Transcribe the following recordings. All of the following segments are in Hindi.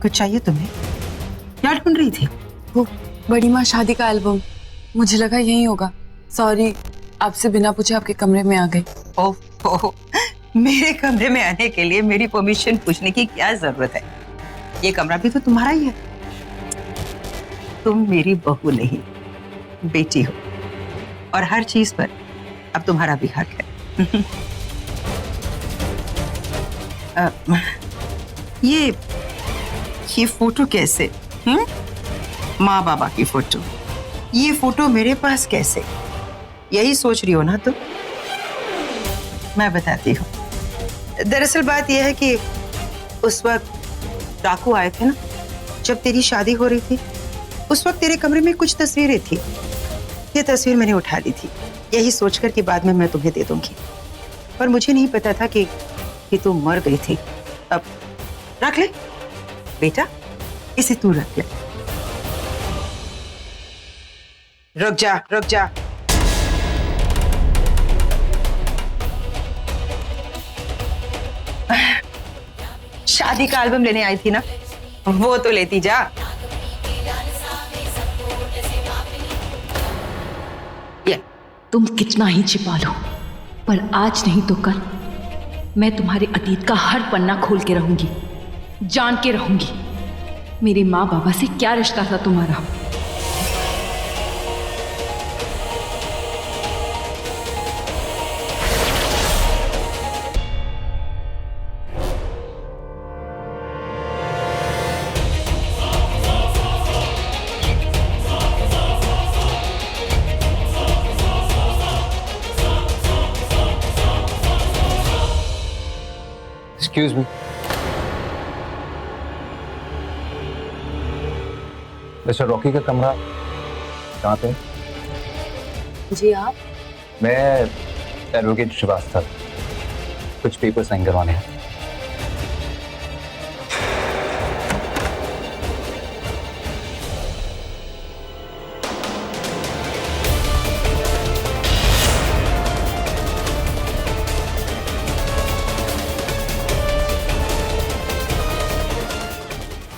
कुछ चाहिए तुम्हें? क्या ढूंढ रही थी? वो बड़ी माँ शादी का एल्बम, मुझे लगा यही होगा। सॉरी, आपसे बिना पूछे आपके कमरे में आ गई। ओह, मेरे कमरे में आने के लिए मेरी परमिशन पूछने की क्या जरूरत है? ये कमरा भी तो तुम्हारा ही है। तुम मेरी बहू नहीं, बेटी हो, और हर चीज पर अब तुम्हारा भी हक है। ये फोटो कैसे? माँ बाबा की फोटो, ये फोटो मेरे पास कैसे? यही सोच रही हो ना तुम? मैं बताती हूँ। दरअसल बात यह है कि उस वक्त डाकू आए थे ना, जब तेरी शादी हो रही थी। उस वक्त तेरे कमरे में कुछ तस्वीरें थी। ये तस्वीर मैंने उठा ली थी, यही सोचकर कि बाद में मैं तुम्हें दे दूंगी। पर मुझे नहीं पता था कि तुम मर गई थी। अब रख ले बेटा, इसे तू रख ले। रुक जा, रुक जा। शादी का एल्बम लेने आई थी ना, वो तो लेती जा। ये तुम कितना ही छिपा लो, पर आज नहीं तो कल मैं तुम्हारे अतीत का हर पन्ना खोल के रहूंगी, जान के रहूंगी मेरे माँ बाबा से क्या रिश्ता था तुम्हारा। Excuse me. मिस्टर रॉकी का कमरा कहाँ पे? जी आप? मैं एडवोकेट श्रीवास्तव, कुछ पेपर साइन करवाने हैं।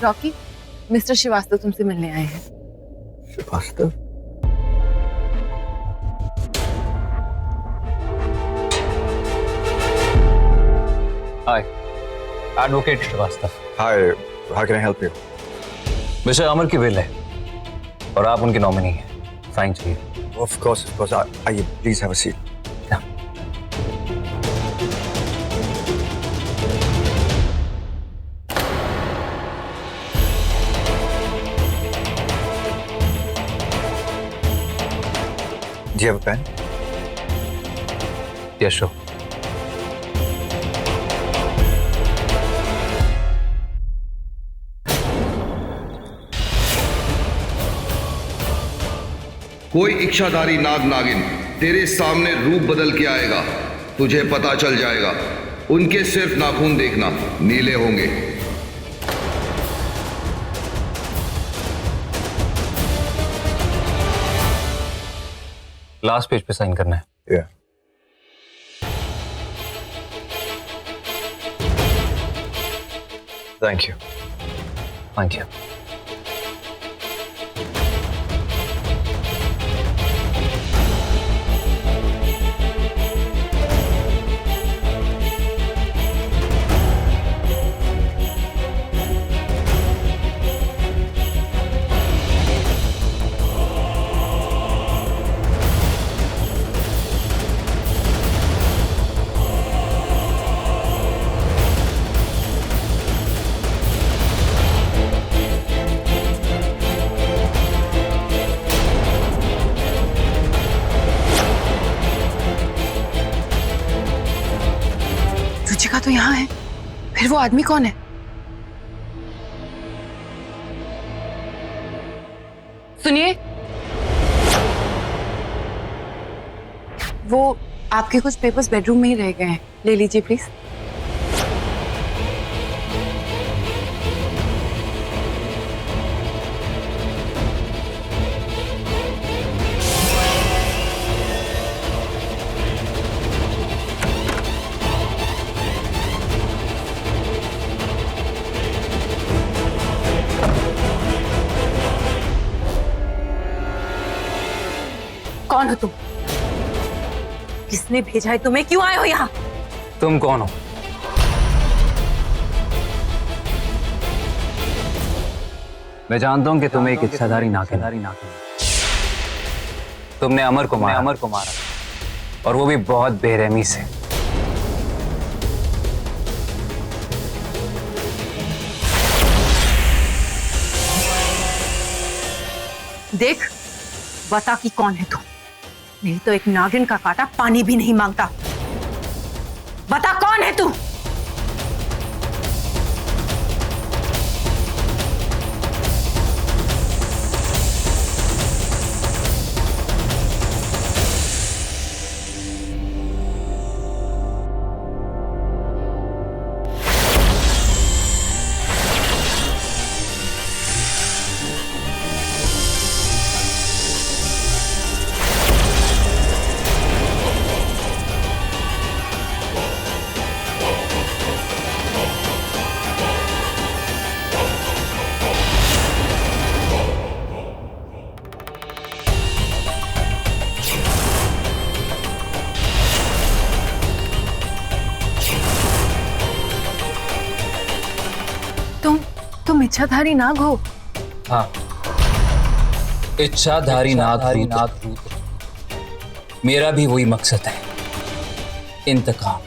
रॉकी, मिस्टर श्रीवास्तव तुमसे मिलने आए हैं। Srivastava? Hi, advocate Srivastava. Hi, how can I help you? Mister Amar की विल है और आप उनके नॉमिनी हैं। साइन चाहिए। ऑफ कोर्स, आइए, please have a seat. Do you have a pen? Yes, sure. कोई इच्छाधारी नाग नागिन तेरे सामने रूप बदल के आएगा, तुझे पता चल जाएगा। उनके सिर्फ नाखून देखना, नीले होंगे। लास्ट पेज पे साइन करना है। Yeah. Thank you. Thank you. Ruchika तो यहाँ है, फिर वो आदमी कौन है? सुनिए, वो आपके कुछ पेपर्स बेडरूम में ही रह गए हैं, ले लीजिए प्लीज। कौन हो तुम? किसने भेजा है तुम्हें? क्यों आए हो यहाँ? तुम कौन हो? मैं जानता हूं कि तुम एक इच्छाधारी नागिन। तुमने अमर को मारा और वो भी बहुत बेरहमी से। देख, बता कि कौन है तू? नहीं तो एक नागिन का काटा पानी भी नहीं मांगता। बता कौन है तू? तुम इच्छाधारी नाग हो? हाँ, इच्छाधारी नाग रुद्र। मेरा भी वही मकसद है, इंतकाम।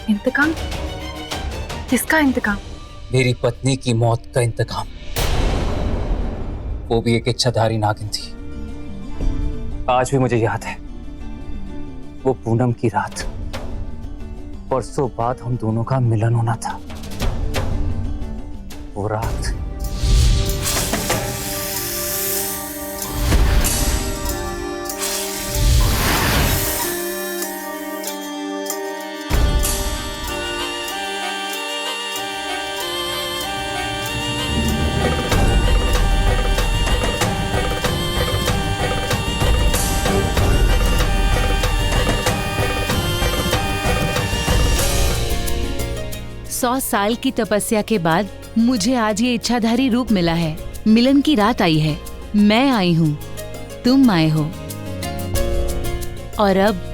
इंतकाम? किसका इंतकाम? मेरी पत्नी की मौत का इंतकाम। वो भी एक इच्छाधारी नागिन थी। आज भी मुझे याद है, वो पूनम की रात, परसों बाद हम दोनों का मिलन होना था। वो रात सौ साल की तपस्या के बाद मुझे आज ये इच्छाधारी रूप मिला है। मिलन की रात आई है, मैं आई हूँ, तुम आए हो, और अब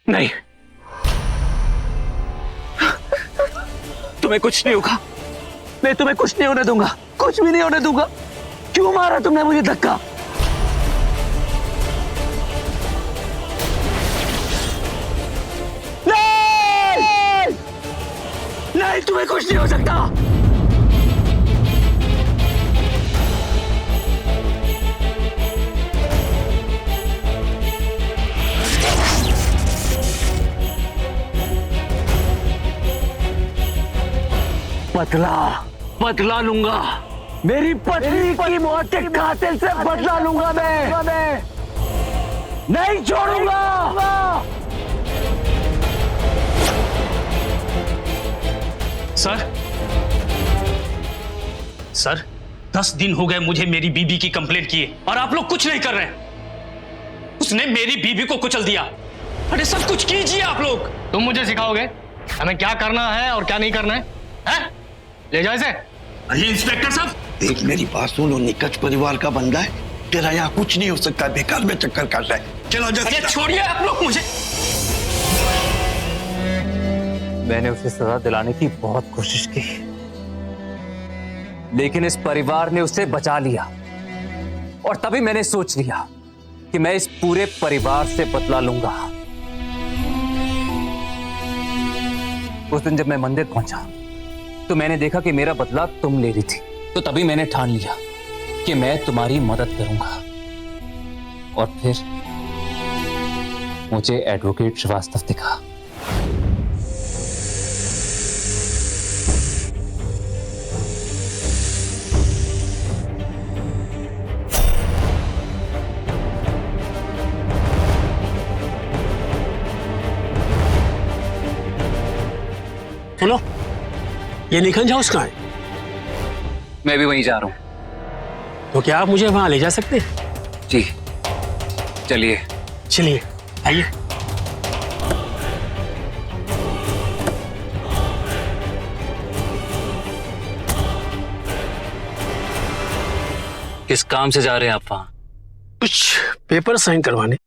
नहीं, तुम्हें कुछ नहीं होगा। मैं तुम्हें कुछ नहीं होने दूंगा, कुछ भी नहीं होने दूंगा। क्यों मारा तुमने मुझे धक्का? नहीं, नहीं, तुम्हें कुछ नहीं हो सकता। बदला लूंगा, मेरी पत्नी की मौत के कातिल से बदला लूंगा मैं नहीं छोड़ूंगा। सर 10 दिन हो गए मुझे मेरी बीबी की कंप्लेंट किए और आप लोग कुछ नहीं कर रहे हैं। उसने मेरी बीबी को कुचल दिया। अरे सर कुछ कीजिए आप लोग। तुम मुझे सिखाओगे हमें क्या करना है और क्या नहीं करना है? हैं? ले जाओ इसे। अरे इंस्पेक्टर साहब, देख मेरी बात सुन, वो निकट परिवार का बंदा है, तेरा यहाँ कुछ नहीं हो सकता, बेकार में चक्कर काट रहा है। चलो अरे छोड़िए आप लोग मुझे। मैंने उसे सजा दिलाने की बहुत कोशिश की, लेकिन इस परिवार ने उसे बचा लिया। और तभी मैंने सोच लिया कि मैं इस पूरे परिवार से बदला लूंगा। उस दिन जब मैं मंदिर पहुंचा तो मैंने देखा कि मेरा बदला तुम ले रही थी, तो तभी मैंने ठान लिया कि मैं तुम्हारी मदद करूंगा। और फिर मुझे एडवोकेट श्रीवास्तव दिखा। सुनो, ये निखंज हाउस कहाँ है? मैं भी वहीं जा रहा हूं। तो क्या आप मुझे वहां ले जा सकते हैं? जी चलिए। चलिए आइए। किस काम से जा रहे हैं आप वहां? कुछ पेपर साइन करवाने।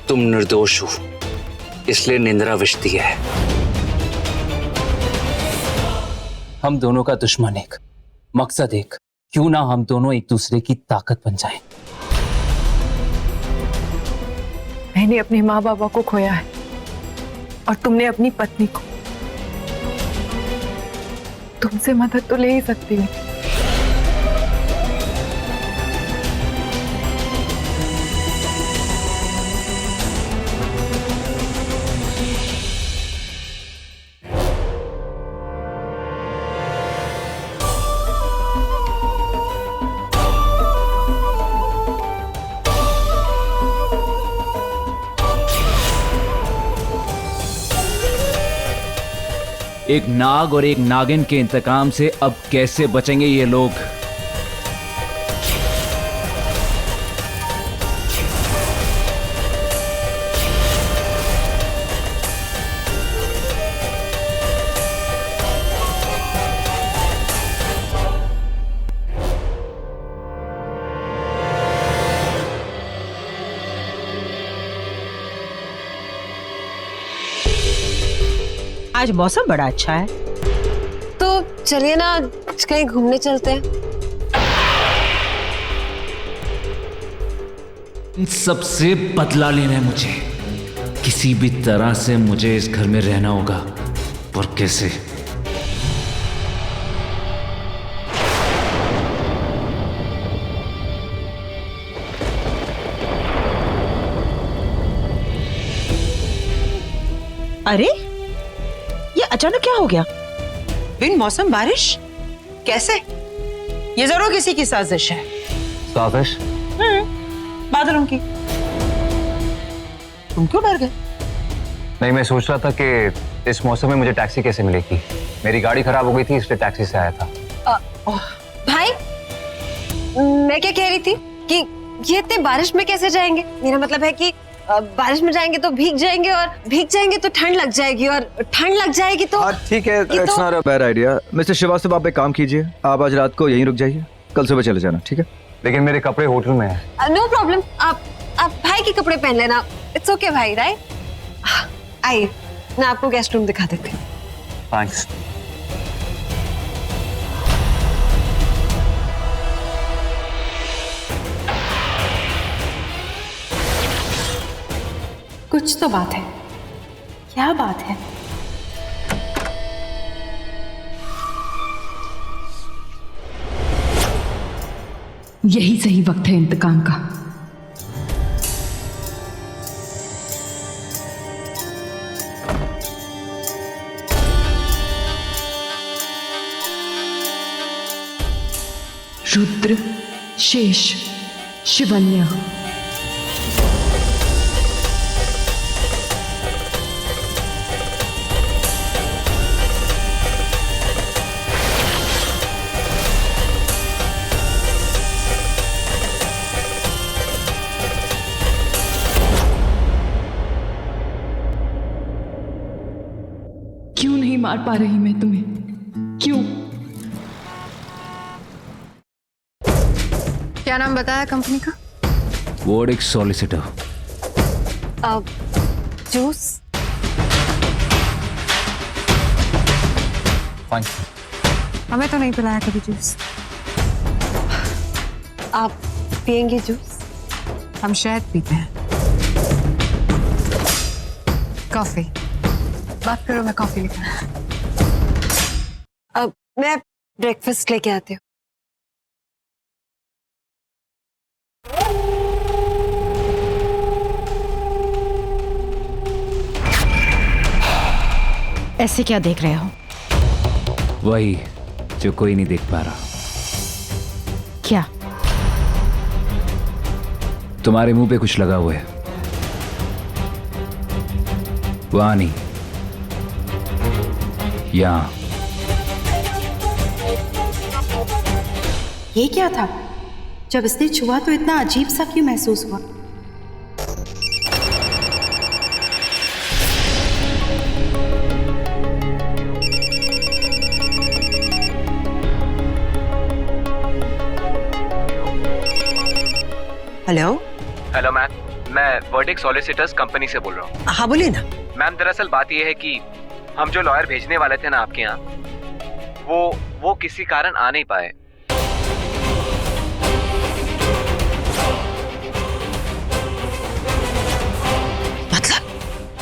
तुम निर्दोष हो, इसलिए निंद्रा विष दी है। हम दोनों का दुश्मन एक, मकसद एक। क्यों ना हम दोनों एक दूसरे की ताकत बन जाएं। मैंने अपने माँ बाबा को खोया है और तुमने अपनी पत्नी को। तुमसे मदद तो ले ही सकती हूँ। एक नाग और एक नागिन के इंतकाम से अब कैसे बचेंगे ये लोग? आज मौसम बड़ा अच्छा है, तो चलिए ना कहीं घूमने चलते हैं। इन सबसे बदला लेना है मुझे। किसी भी तरह से मुझे इस घर में रहना होगा। पर कैसे? अरे ये अचानक क्या हो गया? बिन मौसम बारिश कैसे? ये जरूर किसी की साजिश है। साजिश? बादलों की। तुम क्यों डर गए? नहीं, मैं सोच रहा था कि इस मौसम में मुझे टैक्सी कैसे मिलेगी। मेरी गाड़ी खराब हो गई थी, इसलिए टैक्सी से आया था। भाई, मैं क्या कह रही थी कि ये इतने बारिश में कैसे जाएंगे? मेरा मतलब है कि बारिश में जाएंगे तो भीग जाएंगे, और भीग जाएंगे तो ठंड लग जाएगी, और ठंड लग जाएगी तो ठीक है, it's not a bad idea. Mister Srivastava, आप एक काम कीजिए, आप आज रात को यहीं रुक जाइए, कल सुबह चले जाना, ठीक है? लेकिन मेरे कपड़े होटल में हैं। नो प्रॉब्लम, आप भाई के कपड़े पहन लेना। इट्स ओके भाई, राइट? आइए, मैं आपको गेस्ट रूम दिखा देती हूँ। थैंक्स। कुछ तो बात है। क्या बात है? यही सही वक्त है इंतकाम का। रुद्र, शेष, शिवन्य। क्यों नहीं मार पा रही मैं तुम्हें? क्यों? क्या नाम बताया कंपनी का? Verdict solicitor. जूस। फाइन। हमें तो नहीं पिलाया कभी जूस। आप पियेंगे जूस? हम शहद पीते हैं। कॉफी। बात करो, मैं कॉफी लेकर। अब मैं ब्रेकफास्ट लेके आती हूँ। ऐसे क्या देख रहे हो? वही जो कोई नहीं देख पा रहा। क्या? तुम्हारे मुंह पे कुछ लगा हुआ है। वहां नहीं, यहां। ये क्या था? जब इसने छुआ तो इतना अजीब सा क्यों महसूस हुआ? हेलो। हेलो मैम, मैं वर्डिक सॉलिसिटर्स कंपनी से बोल रहा हूँ। हाँ बोलिए ना। मैम दरअसल बात यह है कि हम जो लॉयर भेजने वाले थे ना आपके यहाँ, वो किसी कारण आ नहीं पाए।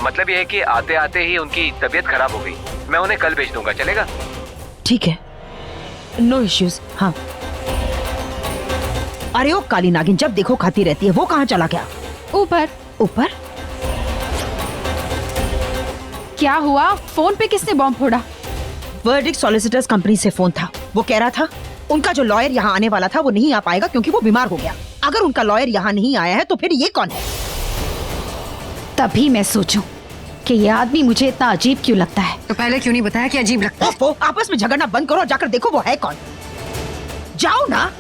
मतलब यह है कि आते आते ही उनकी तबीयत खराब हो गई। मैं उन्हें कल भेज दूंगा, चलेगा? ठीक है, नो इश्यूज। हाँ। अरे ओ काली नागिन, जब देखो खाती रहती है। वो कहाँ चला गया? ऊपर। ऊपर? क्या हुआ? फोन पे किसने बॉम्ब फोड़ा? वर्डिक सॉलिसिटर्स कंपनी से फोन था। वो कह रहा था उनका जो लॉयर यहाँ आने वाला था वो नहीं आ पाएगा क्योंकि वो बीमार हो गया। अगर उनका लॉयर यहाँ नहीं आया है तो फिर ये कौन है? तभी मैं सोचूं कि ये आदमी मुझे इतना अजीब क्यों लगता है। तो पहले क्यों नहीं बताया कि अजीब लगता है? आपस में झगड़ना बंद करो और जाकर देखो वो है कौन। जाओ ना।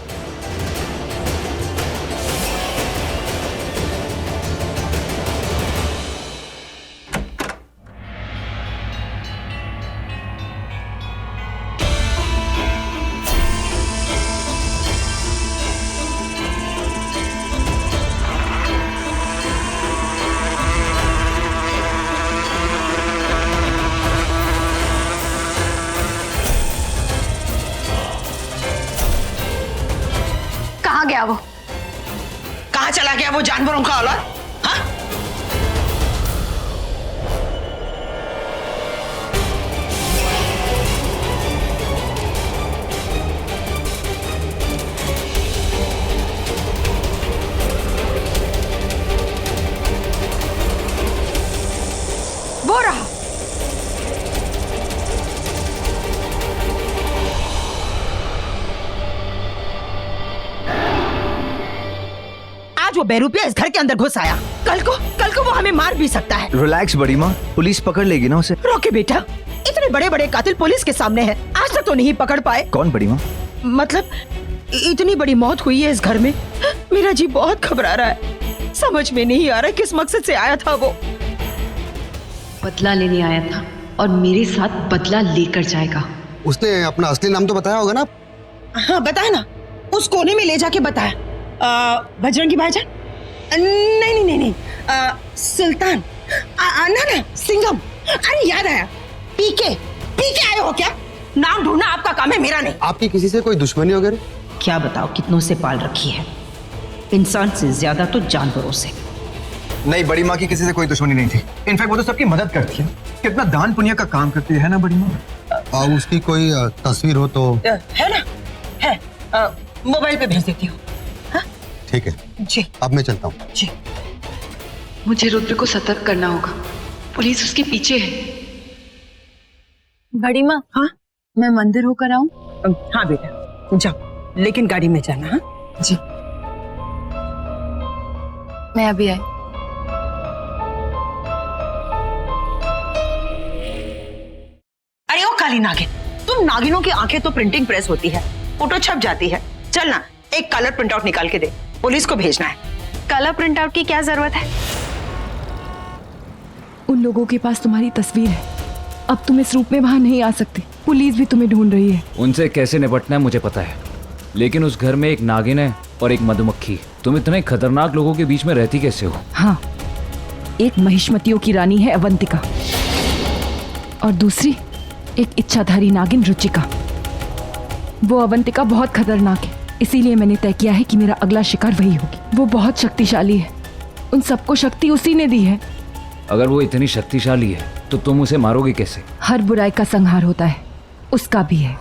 कहाँ गया वो? कहाँ चला गया वो जानवरों का औलाद? हाँ? वो रहा। आज वो बेरुपिया इस घर के अंदर घुस आया। कल को वो हमें मार भी सकता है। रिलैक्स बड़ी माँ, पुलिस पकड़ लेगी ना उसे। रोके बेटा, इतने बड़े बड़े कातिल पुलिस के सामने हैं, आज तक तो नहीं पकड़ पाए। कौन बड़ी माँ? मतलब इतनी बड़ी मौत हुई है इस घर में। मेरा जी बहुत घबरा रहा है। समझ में नहीं आ रहा किस मकसद से आया था वो। बदला लेने आया था और मेरे साथ बदला लेकर जाएगा। उसने अपना असली नाम तो बताया होगा ना? हाँ बताया ना, उस कोने में ले जाके बताया। बजरंगी भाईजान? नहीं, सुल्तान। ना सिंघम। अरे याद आया, पीके आए हो क्या? नाम ढूंढना आपका काम है, मेरा नहीं। आपकी किसी से कोई दुश्मनी वगैरह? क्या बताओ, कितनों से पाल रखी है, इंसान से ज्यादा तो जानवरों से। नहीं, बड़ी माँ की किसी से कोई दुश्मनी नहीं थी। इनफैक्ट वो तो सबकी मदद करती है। कितना दान पुण्य का काम करती है ना बड़ी माँ? उसकी कोई तस्वीर हो तो? है ना, है। मोबाइल पे भेज देती हूँ। ठीक है जी। अब मैं चलता हूँ। जी। मुझे रुद्र को सतर्क करना होगा, पुलिस उसके पीछे है। बड़ी माँ, हाँ मैं मंदिर होकर आऊं? हाँ बेटा, जाओ लेकिन गाड़ी में जाना। हाँ जी, मैं अभी आई। अरे ओ काली नागिन, तुम नागिनों की आंखें तो प्रिंटिंग प्रेस होती है, फोटो छप जाती है। चल ना, एक कलर प्रिंट आउट निकाल के दे, पुलिस को भेजना है। कलर प्रिंट आउट की क्या जरूरत है? उन लोगों के पास तुम्हारी तस्वीर है, अब तुम इस रूप में वहां नहीं आ सकते। पुलिस भी तुम्हें ढूंढ रही है। उनसे कैसे निपटना है मुझे पता है, लेकिन उस घर में एक नागिन है और एक मधुमक्खी। तुम इतने खतरनाक लोगों के बीच में रहती कैसे हो? हाँ, एक महिष्मतियों की रानी है अवंतिका और दूसरी एक इच्छाधारी नागिन रुचिका। वो अवंतिका बहुत खतरनाक है, इसीलिए मैंने तय किया है कि मेरा अगला शिकार वही होगी। वो बहुत शक्तिशाली है, उन सबको शक्ति उसी ने दी है। अगर वो इतनी शक्तिशाली है तो तुम उसे मारोगे कैसे? हर बुराई का संहार होता है, उसका भी है।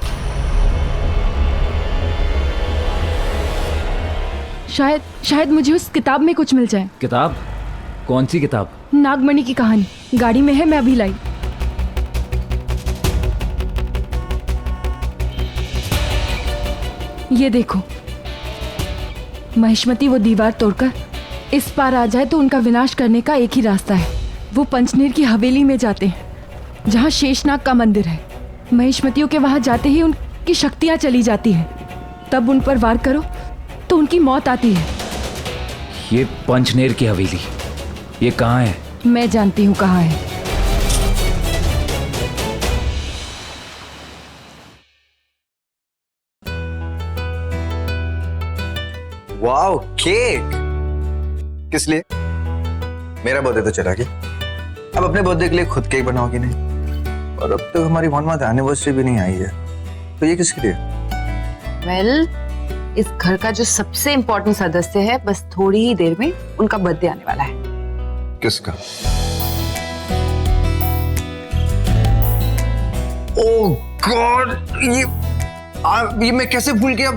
शायद मुझे उस किताब में कुछ मिल जाए। किताब? कौन सी किताब? नागमणि की कहानी गाड़ी में है, मैं अभी लाई। ये देखो, महिष्मति वो दीवार तोड़कर इस पार आ जाए तो उनका विनाश करने का एक ही रास्ता है। वो पंचनेर की हवेली में जाते हैं, जहाँ शेषनाग का मंदिर है। महिष्मतियों के वहां जाते ही उनकी शक्तियां चली जाती हैं। तब उन पर वार करो तो उनकी मौत आती है। ये पंचनेर की हवेली, ये कहाँ है? मैं जानती हूँ कहाँ है। वाओ, केक किस लिए? मेरा बर्थडे तो चला गया, अब अपने बर्थडे के लिए खुद केक बनाओगी नहीं? और अब तक हमारी 1 मंथ एनिवर्सरी भी नहीं आई है, तो ये किसके लिए? वेल, इस घर का जो सबसे इम्पोर्टेंट सदस्य है, बस थोड़ी ही देर में उनका बर्थडे आने वाला है। किसका? ओह गॉड, ये मैं कैसे भूल गया?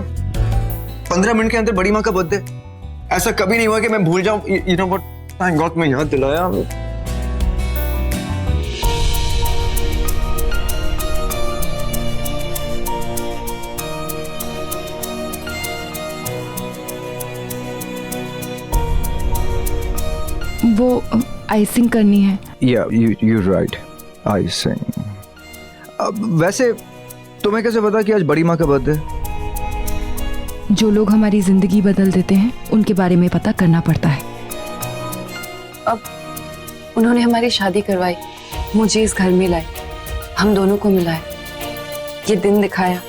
15 मिनट के अंदर बड़ी माँ का बर्थडे। ऐसा कभी नहीं हुआ कि मैं भूल जाऊं। You know what, thank God मैं याद दिलाया। वो आइसिंग करनी है। या यू राइट, आइसिंग। वैसे तुम्हें कैसे पता कि आज बड़ी माँ का बर्थडे? जो लोग हमारी जिंदगी बदल देते हैं उनके बारे में पता करना पड़ता है। अब उन्होंने हमारी शादी करवाई, मुझे इस घर में लाए, हम दोनों को मिलाए, ये दिन दिखाया।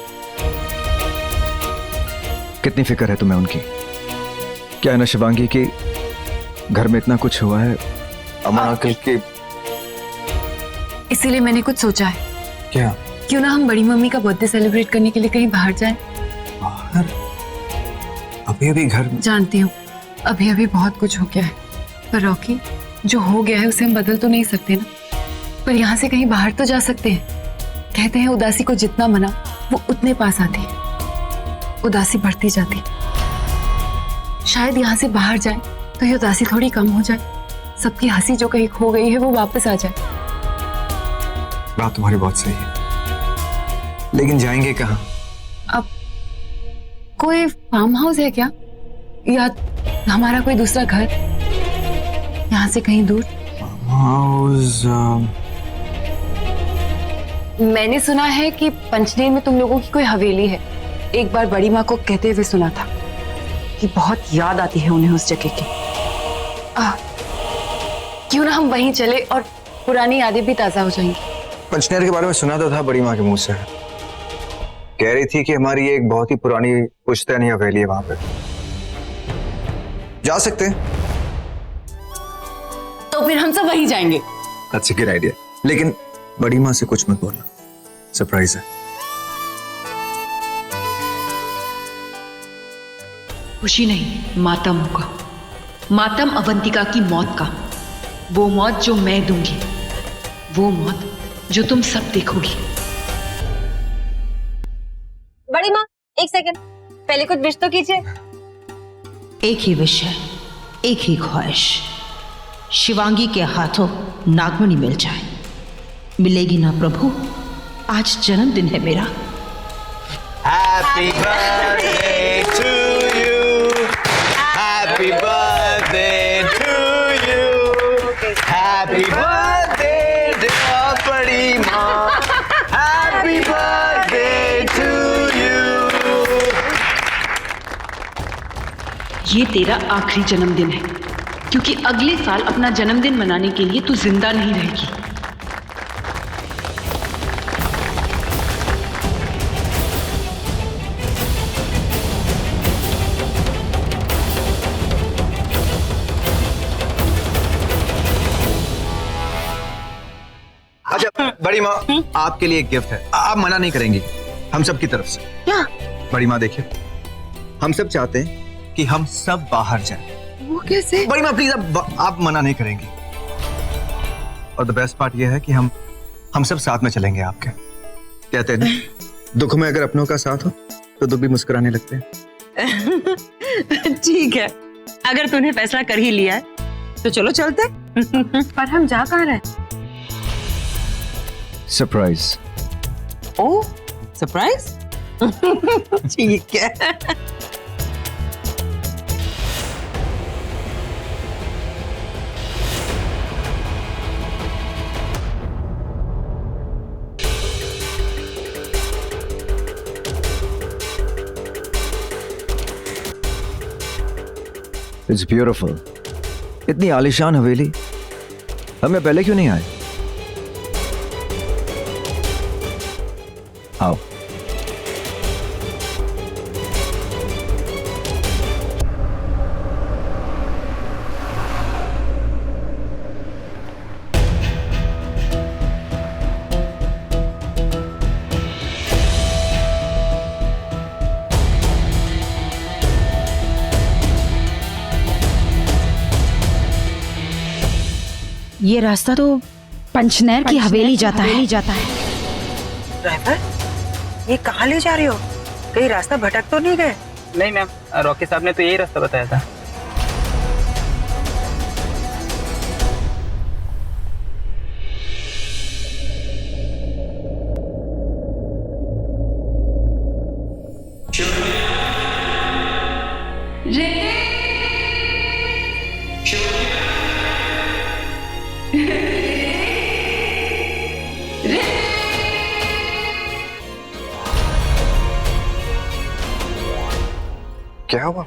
कितनी फिक्र है तुम्हें उनकी? क्या है ना शिवांगी की घर में इतना कुछ हुआ है अमन अंकल के। इसीलिए मैंने कुछ सोचा है। क्या? क्यों ना हम बड़ी मम्मी का बर्थडे सेलिब्रेट करने के लिए कहीं बाहर जाएं? बाहर? अभी घर? जानती हूँ अभी बहुत कुछ हो गया है, पर रॉकी, जो हो गया है उसे हम बदल तो नहीं सकते ना। पर यहाँ से कहीं बाहर तो जा सकते हैं। कहते हैं उदासी को जितना मना वो उतने पास आती है। उदासी बढ़ती जाती है। शायद यहाँ से बाहर जाए तो ये उदासी थोड़ी कम हो जाए, सबकी हंसी जो कहीं खो गई है वो वापस आ जाए। बात तुम्हारी बहुत सही है, लेकिन जाएंगे कहाँ? अब कोई फार्म हाउस है क्या, या हमारा कोई दूसरा घर यहाँ से कहीं दूर? Farm house? मैंने सुना है कि पंचनेर में तुम लोगों की कोई हवेली है। एक बार बड़ी माँ को कहते हुए सुना था कि बहुत याद आती है उन्हें उस जगह की। क्यों ना हम वहीं चले और पुरानी यादें भी ताजा हो जाएंगी। पंचनेर के बारे में सुना तो था बड़ी माँ के मुंह से, कह रही थी कि हमारी एक बहुत ही पुरानी पुश्तैनी हवेली है, वहां पे जा सकते हैं। तो फिर हम सब वहीं जाएंगे। That's a good idea। लेकिन बड़ी माँ से कुछ मत बोलना, सरप्राइज है। खुशी नहीं, मातम होगा। मातम अवंतिका की मौत का, वो मौत जो मैं दूंगी, वो मौत जो तुम सब देखोगी। बड़ी माँ, एक सेकंड, पहले कुछ विश तो कीजिए। एक ही विश है, एक ही ख्वाहिश, शिवांगी के हाथों नागमणि मिल जाए। मिलेगी ना प्रभु? आज जन्मदिन है मेरा। Happy birthday to you. Happy birthday to you. Happy birthday dear बड़ी माँ. Happy birthday to you. ये तेरा आखिरी जन्मदिन है, क्योंकि अगले साल अपना जन्मदिन मनाने के लिए तू जिंदा नहीं रहेगी। अच्छा बड़ी माँ, आपके लिए एक गिफ्ट है, आप मना नहीं करेंगी हम सब की तरफ से। क्या? बड़ी माँ देखिए, हम सब चाहते हैं कि हम सब बाहर जाएं। वो कैसे? बड़ी माँ प्लीज, आप मना नहीं करेंगी। और द बेस्ट पार्ट ये है कि हम सब साथ में चलेंगे आपके। कहते हैं ना, दुख में अगर अपनों का साथ हो तो दुख भी मुस्कुराने लगते हैं। ठीक है, अगर तूने फैसला कर ही लिया है तो चलो चलते। पर हम जा कहाँ रहे? सरप्राइज। ओ सरप्राइज। ठीक है। It's beautiful. इतनी आलीशान हवेली, हमें पहले क्यों नहीं आए? आओ। ये रास्ता तो पंचनैर की हवेली जाता है। ड्राइवर, ये कहाँ ले जा रहे हो? कहीं रास्ता भटक तो नहीं गए? नहीं मैम, रॉकी साहब ने तो यही रास्ता बताया था। क्या हुआ?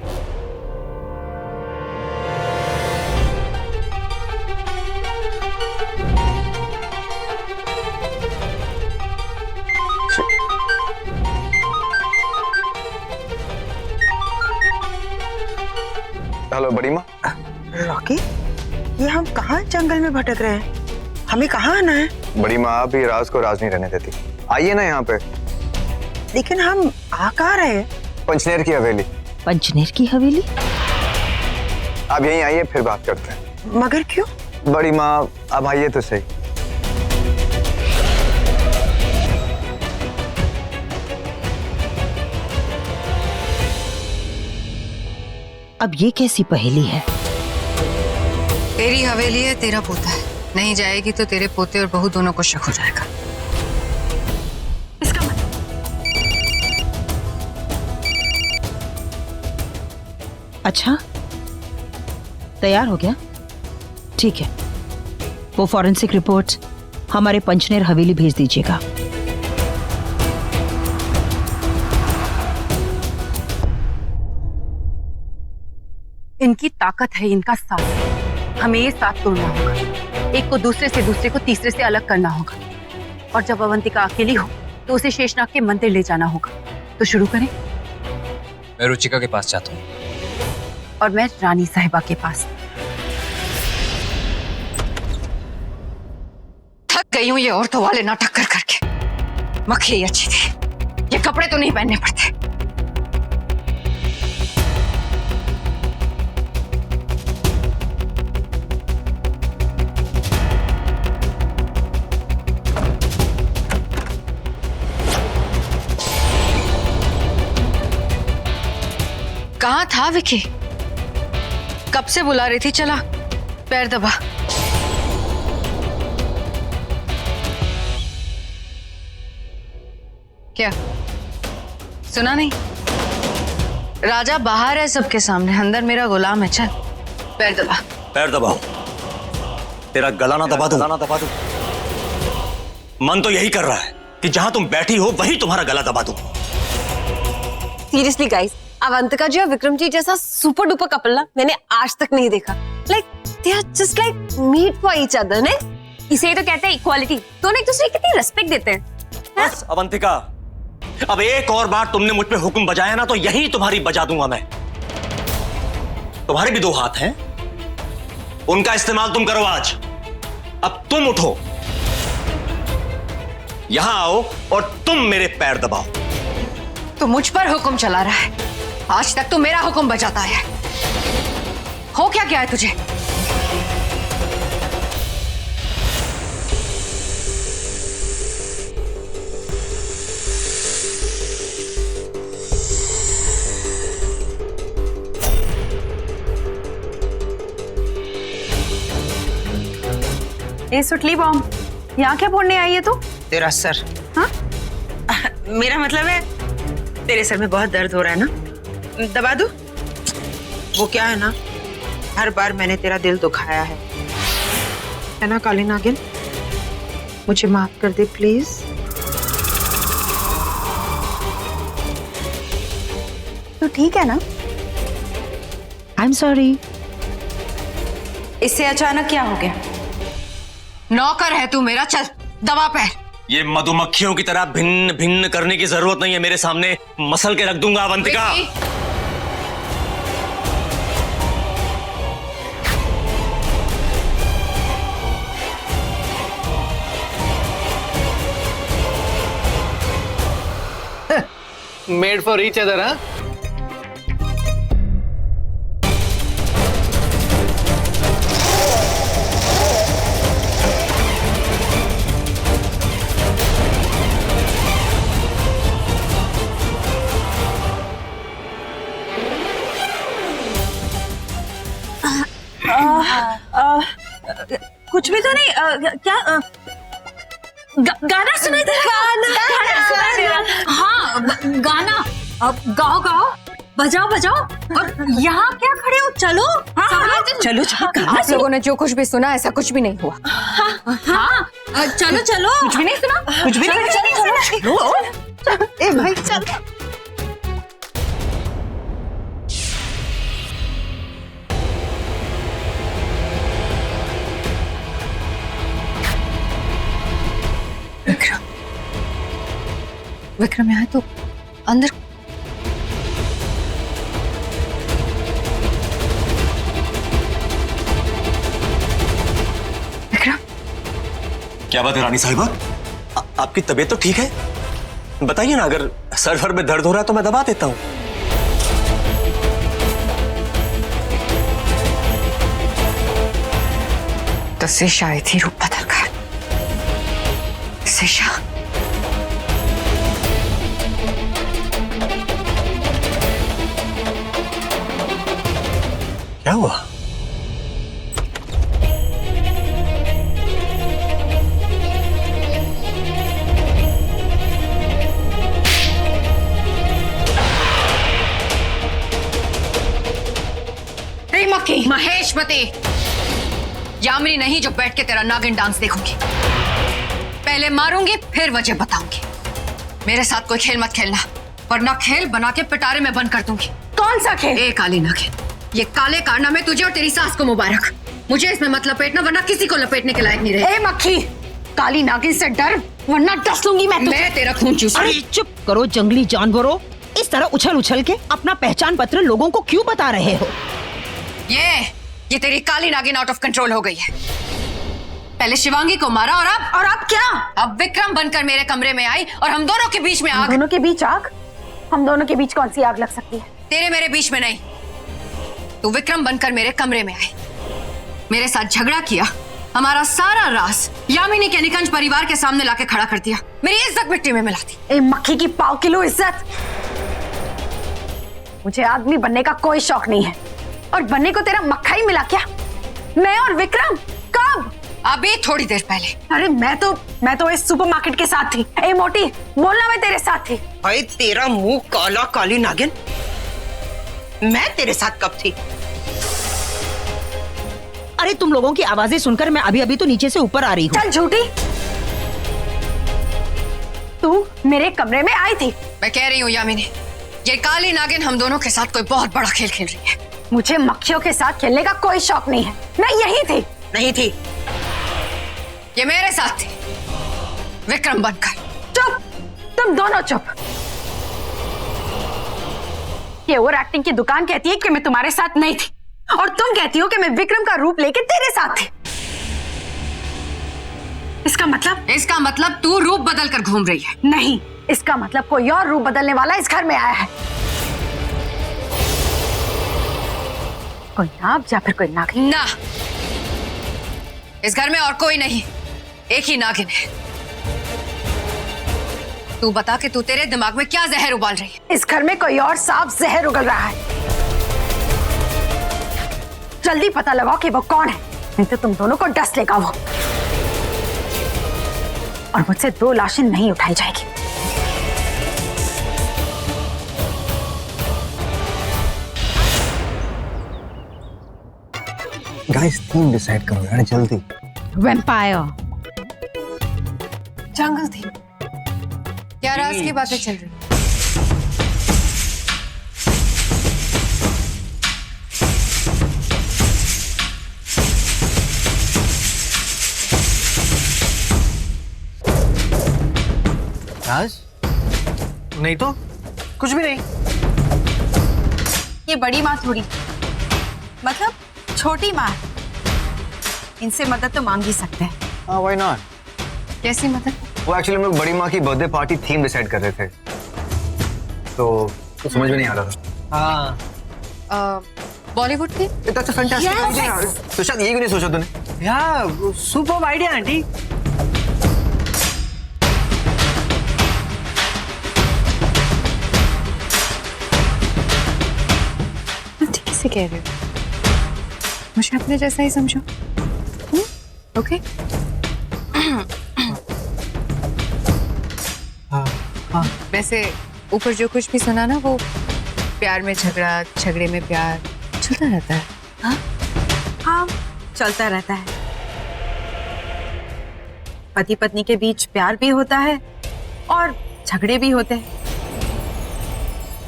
हेलो बड़ी माँ। रॉकी, ये हम कहाँ जंगल में भटक रहे हैं? हमें कहाँ आना है? बड़ी माँ, आप ये राज को राज नहीं रहने देती। आइए ना यहाँ पे। लेकिन हम आ कहाँ रहे हैं? पंचनेर की हवेली। पंचनेर की हवेली? आप यहीं आइए, फिर बात करते हैं। मगर क्यों? बड़ी माँ, अब आइए तो सही। अब ये कैसी पहेली है? तेरी हवेली है, तेरा पोता है, नहीं जाएगी तो तेरे पोते और बहू दोनों को शक हो जाएगा। इसका मतलब अच्छा, तैयार हो गया? ठीक है, वो फॉरेंसिक रिपोर्ट्स हमारे पंचनेर हवेली भेज दीजिएगा। इनकी ताकत है इनका साथ। हमें ये साथ तोड़ना होगा, एक को दूसरे को तीसरे से अलग करना होगा। और जब अवंतिका अकेली हो तो उसे शेषनाग के मंदिर ले जाना होगा। तो शुरू करें? मैं रुचिका के पास जाता हूँ। और मैं रानी साहिबा के पास। थक गई हूँ ये औरतों वाले नाटक कर करके। मक्खी अच्छी थी, ये कपड़े तो नहीं पहनने पड़ते। कहाँ था विकी? कब से बुला रही थी, चला पैर दबा। क्या सुना नहीं? राजा बाहर है सबके सामने, अंदर मेरा गुलाम है। चल पैर दबा। पैर दबाओ? तेरा गला ना दबा दूं? मन तो यही कर रहा है कि जहां तुम बैठी हो वही तुम्हारा गला दबा दूं। सीरियसली गाइस, अवंतिका जी और विक्रम जी जैसा सुपर डुपर कपल ना मैंने आज तक नहीं देखा। Like they are just like meet for each other. ने इसे ही तो कहते हैं इक्वालिटी। दोनों एक दूसरे की कितनी रिस्पेक्ट देते हैं। बस अवंतिका, अब एक और बार तुमने मुझ पे हुक्म बजाया ना तो यही तुम्हारी बजा दूंगा मैं। तुम्हारे भी 2 हाथ हैं, उनका इस्तेमाल तुम करो आज। अब तुम उठो, यहां आओ और तुम मेरे पैर दबाओ। तो मुझ पर हुक्म चला रहा है? आज तक तो मेरा हुक्म बजाता है। हो क्या है तुझे? ए सुटली बॉम्ब, यहाँ क्या फोड़ने आई है तू? तेरा सर। हाँ? मेरा मतलब है तेरे सर में बहुत दर्द हो रहा है ना, दबा दूं? वो क्या है ना, हर बार मैंने तेरा दिल दुखाया है ना काली नागिन? मुझे माफ कर दे प्लीज। तो ठीक है ना? I am sorry. इससे अचानक क्या हो गया? नौकर है तू मेरा, चल दबा पैर। ये मधुमक्खियों की तरह भिन्न भिन्न करने की जरूरत नहीं है, मेरे सामने मसल के रख दूंगा Avantika. Made for each other. हाँ, कुछ भी तो नहीं। क्या गाना सुनाई दे रहा? हाँ गाना। अब गाओ गाओ, बजाओ बजाओ। और यहाँ क्या खड़े हो? चलो। चलो आप लोगों ने जो कुछ भी सुना ऐसा कुछ भी नहीं हुआ। हाँ चलो चलो। कुछ भी नहीं सुना? कुछ भी नहीं। चलो ए भाई चल। विक्रम यहाँ तो अंदर। विक्रम, क्या बात है रानी साहिबा? आपकी तबीयत तो ठीक है? बताइए ना, अगर सर भर में दर्द हो रहा है तो मैं दबा देता हूं। तो सेशा आई थी रूप बदल कर। सेशा क्या हुआ? मक्खी महेशमती, यामिनी नहीं जो बैठ के तेरा नागिन डांस देखूंगी। पहले मारूंगी फिर वजह बताऊंगी। मेरे साथ कोई खेल मत खेलना, वरना खेल बना के पिटारे में बंद कर दूंगी। कौन सा खेल? ए काली नागिन, ये काले कारनामे तुझे और तेरी सास को मुबारक। मुझे इसमें मत लपेटना, वरना किसी को लपेटने के लायक नहीं रहे। ए मक्खी, काली नागिन से डर, वरना डस लूंगी मैं तुझे। मैं तेरा खून चूसूंगी। अरे चुप करो जंगली जानवरों, इस तरह उछल उछल के अपना पहचान पत्र लोगों को क्यों बता रहे हो? ये तेरी काली नागिन आउट ऑफ कंट्रोल हो गई है। पहले शिवांगी को मारा और अब क्या? अब विक्रम बनकर मेरे कमरे में आई और हम दोनों के बीच में आग। दोनों के बीच आग? हम दोनों के बीच कौन सी आग लग सकती है? तेरे मेरे बीच में नहीं। तू विक्रम बनकर मेरे कमरे में आई, मेरे साथ झगड़ा किया, हमारा सारा राज यामिनी के निकंज परिवार के सामने लाके खड़ा कर दिया, मेरी इज्जत मिट्टी में मिला दी। ए मक्खी की पाव किलो इज्जत। मुझे आदमी बनने का कोई शौक नहीं है, और बनने को तेरा मक्खा ही मिला क्या? मैं और विक्रम कब? अभी थोड़ी देर पहले। अरे मैं तो इस सुपरमार्केट के साथ थी। ए मोटी, बोलना मैं तेरे साथ थी। भाई तेरा मुंह काला काली नागिन, मैं तेरे साथ कब थी? अरे तुम लोगों की आवाजें सुनकर मैं अभी अभी तो नीचे से ऊपर आ रही हूँ। चल झूठी, तू मेरे कमरे में आई थी। मैं कह रही हूँ यामिनी, ये काली नागिन हम दोनों के साथ कोई बहुत बड़ा खेल खेल रही है। मुझे मक्खियों के साथ खेलने का कोई शौक नहीं है। मैं यही थी। नहीं थी। ये मेरे साथ थी, विक्रम बनकर। चुप, तुम दोनों चुप। ये ओवर एक्टिंग की दुकान कहती है कि मैं तुम्हारे साथ नहीं थी, और तुम कहती हो कि मैं विक्रम का रूप लेके तेरे साथ थी। इसका मतलब तू रूप बदल कर घूम रही है। नहीं, इसका मतलब कोई और रूप बदलने वाला इस घर में आया है। कोई नाग या फिर कोई नागिन? ना, इस घर में और कोई नहीं, एक ही नागिन है। तू बता कि तू तेरे दिमाग में क्या जहर उबाल रही है? इस घर में कोई और सांप जहर उगल रहा है। जल्दी पता लगाओ कि वो कौन है, नहीं तो तुम दोनों को डस लेगा वो, और मुझसे 2 लाशें नहीं उठाई जाएगी। गाइस थीम डिसाइड करो यार जल्दी। वैम्पायर। जंगल थी। क्या राज की बातें चल रही? राज? नहीं तो कुछ भी नहीं। ये बड़ी माँ थोड़ी, मतलब छोटी माँ, इनसे मदद तो मांग ही सकते हैं। हाँ व्हाई नॉट। कैसी मदद? वो एक्चुअली हम लोग बड़ी माँ की बर्थडे पार्टी थीम डिसाइड कर रहे थे, तो समझ में नहीं आ रहा था। हाँ, बॉलीवुड थी। इतना अच्छा फैंटास्टिक आइडिया यार। तो शायद ये भी नहीं सोचा तूने? यार सुपर आइडिया आंटी। कैसे कह रहे हो? मुझे अपने जैसा ही समझो। ओके? वैसे ऊपर जो कुछ भी सुना ना, वो प्यार में झगड़ा, झगड़े में प्यार चलता रहता है। हाँ, चलता रहता है। पति पत्नी के बीच प्यार भी होता है और झगड़े भी होते हैं।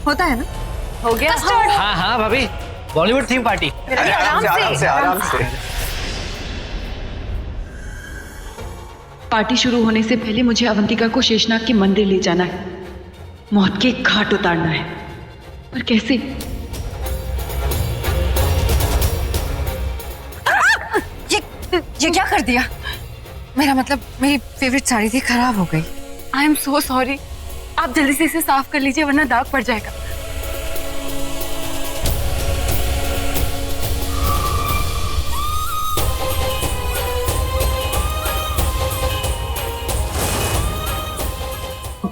होता है ना? हो गया? हाँ हाँ भाभी, बॉलीवुड थीम पार्टी। आराम से। पार्टी शुरू होने से पहले मुझे अवंतिका को शेषनाग के मंदिर ले जाना है, मौत के घाट उतारना है। पर कैसे? ये क्या कर दिया? मेरा मतलब, मेरी फेवरेट साड़ी थी, खराब हो गई। आई एम सो सॉरी। आप जल्दी से इसे साफ कर लीजिए वरना दाग पड़ जाएगा।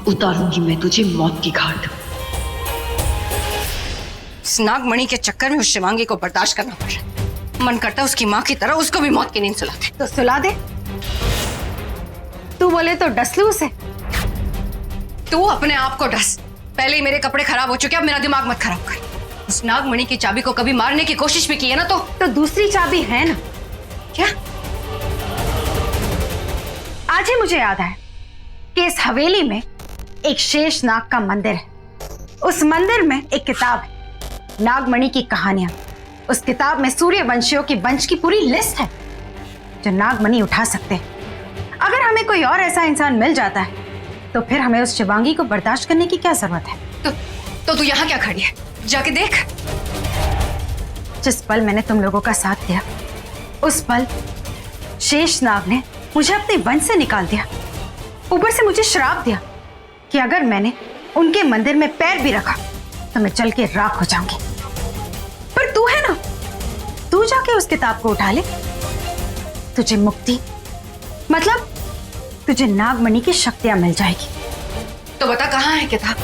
उतारूंगी मैं तुझे मौत की घाट। इस नागमणि के चक्कर में उस शिवांगी को बर्दाश्त करना पड़ रहा। मन करता उसकी माँ की तरह उसको भी मौत की नींद सुलाते। तो सुला दे। तू बोले तो डस लूं उसे। तू अपने आप को डस। पहले ही मेरे कपड़े खराब हो चुके, अब मेरा दिमाग मत खराब कर। उस नागमणि की चाबी को कभी मारने की कोशिश भी की है ना, तो दूसरी चाबी है ना। क्या? आज ही मुझे याद आया कि इस हवेली में एक शेषनाग का मंदिर है। उस मंदिर में एक किताब है, नागमणि की कहानियां। उस किताब में सूर्यवंशियों की वंश की पूरी लिस्ट है जो नागमणि उठा सकते हैं। अगर हमें कोई और ऐसा इंसान मिल जाता है तो फिर हमें उस शिवांगी को बर्दाश्त करने की क्या जरूरत है? तो तू यहाँ क्या खड़ी है? जाके देख। जिस पल मैंने तुम लोगों का साथ दिया, उस पल शेषनाग ने मुझे अपने वंश से निकाल दिया। ऊपर से मुझे श्राप दिया कि अगर मैंने उनके मंदिर में पैर भी रखा तो मैं जल के राख हो जाऊंगी। पर तू है ना, तू जाके उस किताब को उठा ले, तुझे मुक्ति, मतलब तुझे नागमणि की शक्तियां मिल जाएगी। तो बता कहाँ है किताब?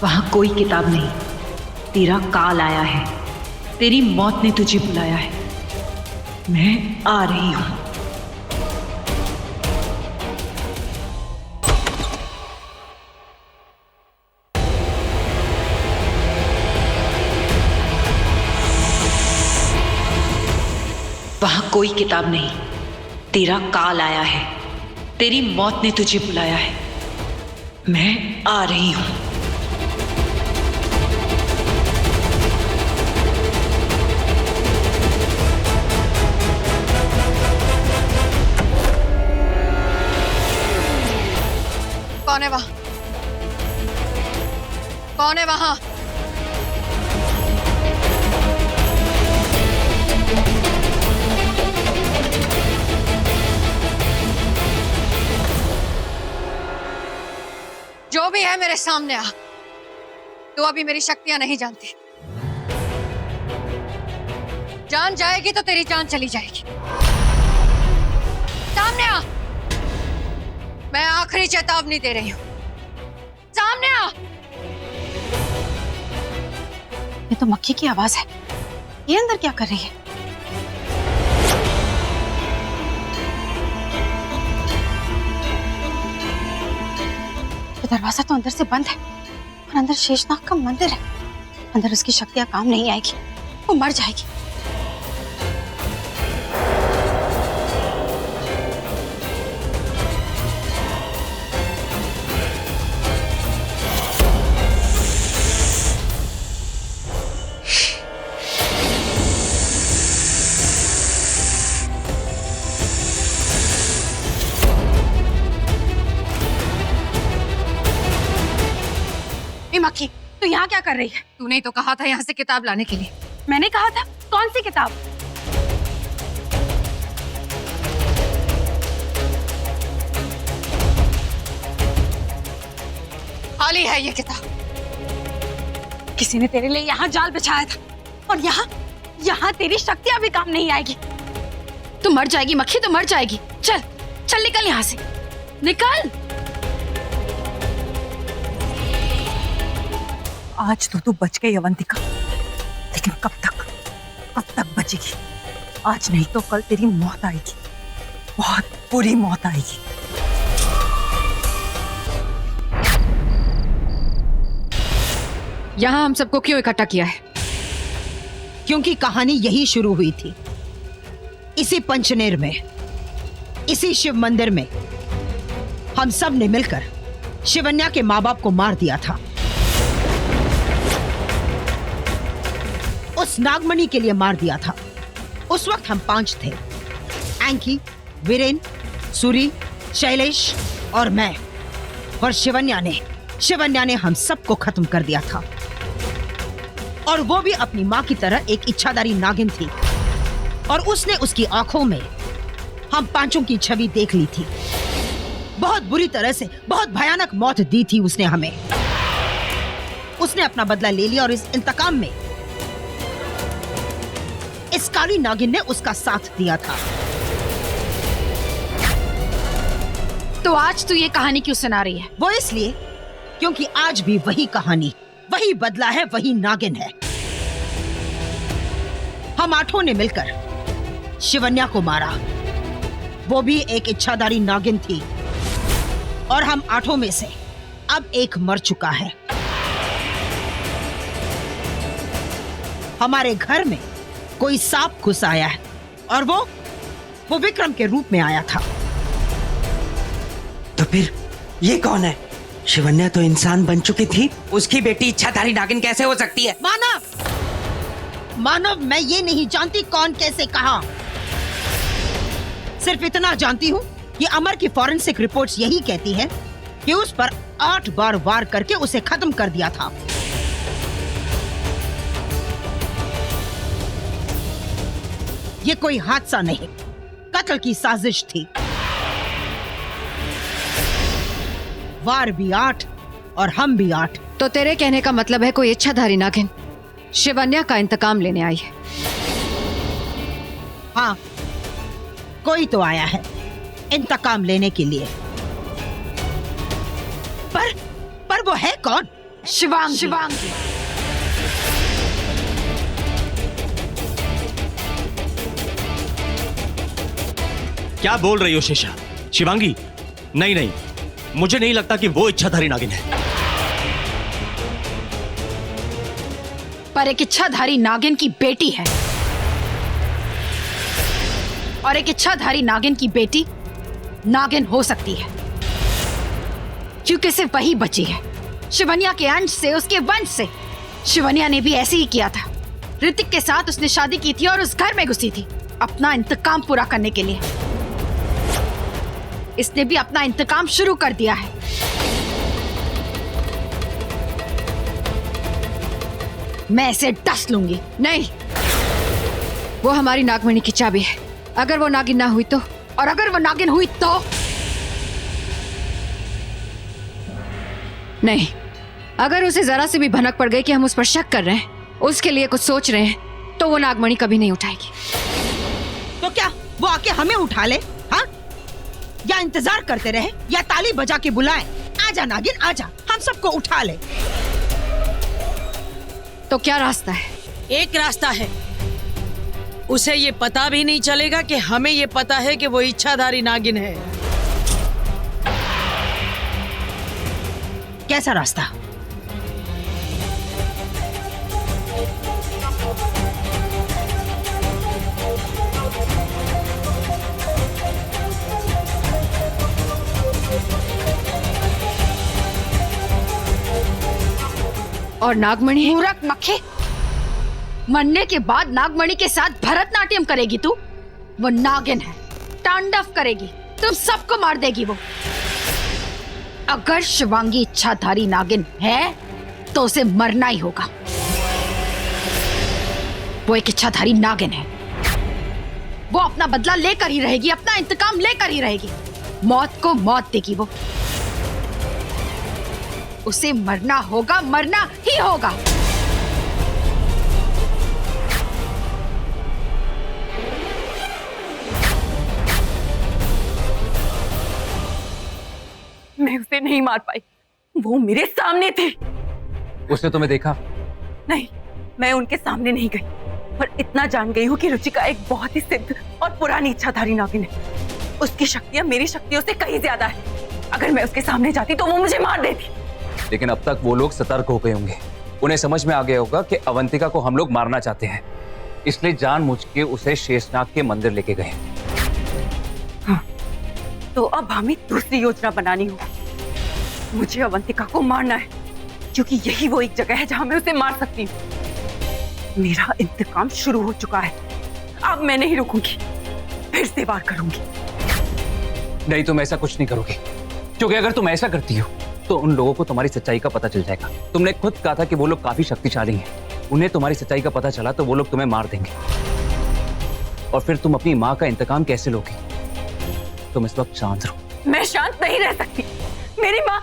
वहां कोई किताब नहीं, तेरा काल आया है, तेरी मौत ने तुझे बुलाया है। मैं आ रही हूं। वहां कोई किताब नहीं, तेरा काल आया है, तेरी मौत ने तुझे बुलाया है। मैं आ रही हूं। कौन है वहां? कौन है वहां? जो भी है मेरे सामने आ। तू अभी मेरी शक्तियां नहीं जानती। जान जाएगी तो तेरी जान चली जाएगी। सामने आ। मैं आखिरी चेतावनी दे रही हूं। सामने आ। ये तो मक्खी की आवाज है। ये अंदर क्या कर रही है? ये दरवाजा तो अंदर से बंद है और अंदर शेषनाग का मंदिर है। अंदर उसकी शक्तियां काम नहीं आएगी, वो मर जाएगी। मक्खी, तू यहाँ क्या कर रही है? तूने ही तो कहा था यहाँ से किताब लाने के लिए। मैंने कहा था? कौन सी किताब? खाली है ये किताब। किसी ने तेरे लिए यहाँ जाल बिछाया था और यहाँ तेरी शक्तियां भी काम नहीं आएगी। तू मर जाएगी मक्खी, तू मर जाएगी। चल चल निकल यहाँ से, निकल। आज तो तू बच गई अवंतिका, लेकिन कब तक बचेगी? आज नहीं तो कल तेरी मौत आएगी, बहुत बुरी मौत आएगी। यहां हम सबको क्यों इकट्ठा किया है? क्योंकि कहानी यही शुरू हुई थी, इसी पंचनेर में, इसी शिव मंदिर में। हम सब ने मिलकर शिवन्या के माँ बाप को मार दिया था। उस नागमणि के लिए मार दिया था। उस वक्त हम 5 थे, एंकी, वीरेन, सूरी, शैलेश और मैं। और शिवन्या ने हम सबको खत्म कर दिया था। और वो भी अपनी माँ की तरह एक इच्छाधारी नागिन थी। और उसने उसकी आंखों में हम 5 की छवि देख ली थी। बहुत बुरी तरह से, बहुत भयानक मौत दी थी उसने हमें। उसने अपना बदला ले लिया और इस इंतकाम में इस काली नागिन ने उसका साथ दिया था। तो आज तू ये कहानी क्यों सुना रही है? वो इसलिए क्योंकि आज भी वही कहानी, वही बदला है, वही नागिन है। हम 8 ने मिलकर शिवन्या को मारा। वो भी एक इच्छाधारी नागिन थी। और हम 8 में से अब एक मर चुका है। हमारे घर में कोई सांप घुस आया है और वो विक्रम के रूप में आया था। तो फिर ये कौन है? शिवन्या तो इंसान बन चुकी थी, उसकी बेटी इच्छाधारी नागिन कैसे हो सकती है? मानव, मैं ये नहीं जानती कौन कैसे कहा। सिर्फ इतना जानती हूँ कि अमर की फॉरेंसिक रिपोर्ट्स यही कहती है कि उस पर 8 बार वार करके उसे खत्म कर दिया था। ये कोई हादसा नहीं, कत्ल की साजिश थी। वार भी 8 और हम भी 8। तो तेरे कहने का मतलब है कोई इच्छाधारी नागिन शिवन्या का इंतकाम लेने आई है? हाँ, कोई तो आया है इंतकाम लेने के लिए। पर वो है कौन? शिवांगी। क्या बोल रही हो शेषा? शिवांगी? नहीं नहीं, मुझे नहीं लगता कि वो इच्छाधारी नागिन है। पर एक इच्छाधारी नागिन की बेटी है, और एक इच्छाधारी नागिन की बेटी नागिन हो सकती है क्योंकि सिर्फ वही बची है शिवन्या के अंश से, उसके वंश से। शिवन्या ने भी ऐसे ही किया था। ऋतिक के साथ उसने शादी की थी और उस घर में घुसी थी अपना इंतकाम पूरा करने के लिए। इसने भी अपना इंतकाम शुरू कर दिया है। मैं इसे डस लूंगी। नहीं, वो हमारी नागमणि की चाबी है। अगर वो नागिन ना हुई तो, और अगर वो नागिन हुई तो नहीं, अगर उसे जरा से भी भनक पड़ गई कि हम उस पर शक कर रहे हैं, उसके लिए कुछ सोच रहे हैं, तो वो नागमणि कभी नहीं उठाएगी। तो क्या वो आके हमें उठा ले? हाँ, या इंतजार करते रहे, या ताली बजा के बुलाए, आजा नागिन आजा, हम सबको उठा ले। तो क्या रास्ता है? एक रास्ता है, उसे ये पता भी नहीं चलेगा कि हमें ये पता है कि वो इच्छाधारी नागिन है। कैसा रास्ता? और नागमणि? मूर्ख मक्खे, मरने के बाद नागमणि के साथ भरतनाट्यम करेगी तू? वो नागिन है, तांडव करेगी, तुम सबको मार देगी वो। अगर शिवांगी इच्छाधारी नागिन है तो उसे मरना ही होगा। वो एक इच्छाधारी नागिन है, वो अपना बदला लेकर ही रहेगी, अपना इंतकाम लेकर ही रहेगी। मौत को मौत देगी वो। उसे मरना होगा, मरना ही होगा। मैं उसे नहीं मार पाई, वो मेरे सामने थी। उसने तुम्हें देखा? नहीं, मैं उनके सामने नहीं गई, पर इतना जान गई हूँ कि रुचिका एक बहुत ही सिद्ध और पुरानी इच्छाधारी नागिन है। उसकी शक्तियां मेरी शक्तियों से कहीं ज्यादा है। अगर मैं उसके सामने जाती तो वो मुझे मार देती। लेकिन अब तक वो लोग सतर्क हो गए होंगे। उन्हें समझ में आ गया होगा कि अवंतिका को हम लोग मारना चाहते हैं, इसलिए जानबूझ के उसे शेषनाग के मंदिर लेके गए। हाँ, तो अब हमें दूसरी योजना बनानी होगी। मुझे अवंतिका को मारना है, क्योंकि यही वो एक जगह है जहां मैं उसे मार सकती हूँ। मेरा इंतकाम शुरू हो चुका है, अब मैं नहीं रुकूंगी, फिर से वार करूंगी। नहीं, तुम ऐसा कुछ नहीं करोगे, क्योंकि अगर तुम ऐसा करती हो तो उन लोगों को तुम्हारी सच्चाई का पता चल जाएगा। तुमने खुद कहा था कि वो लोग काफी शक्तिशाली हैं। उन्हें तुम्हारी सच्चाई का पता चला तो वो लोग तुम्हें मार देंगे, और फिर तुम अपनी माँ का इंतकाम कैसे लोगे? तुम इस वक्त शांत रहो। मैं शांत नहीं रह सकती। मेरी माँ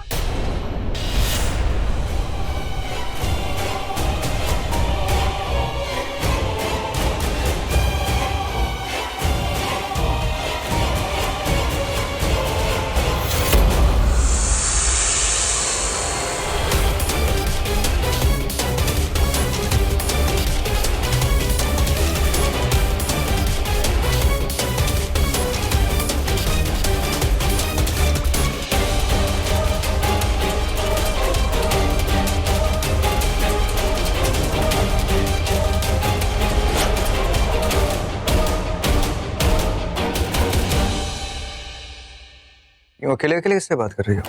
क्यों अकेले अकेले किससे बात कर रही हो?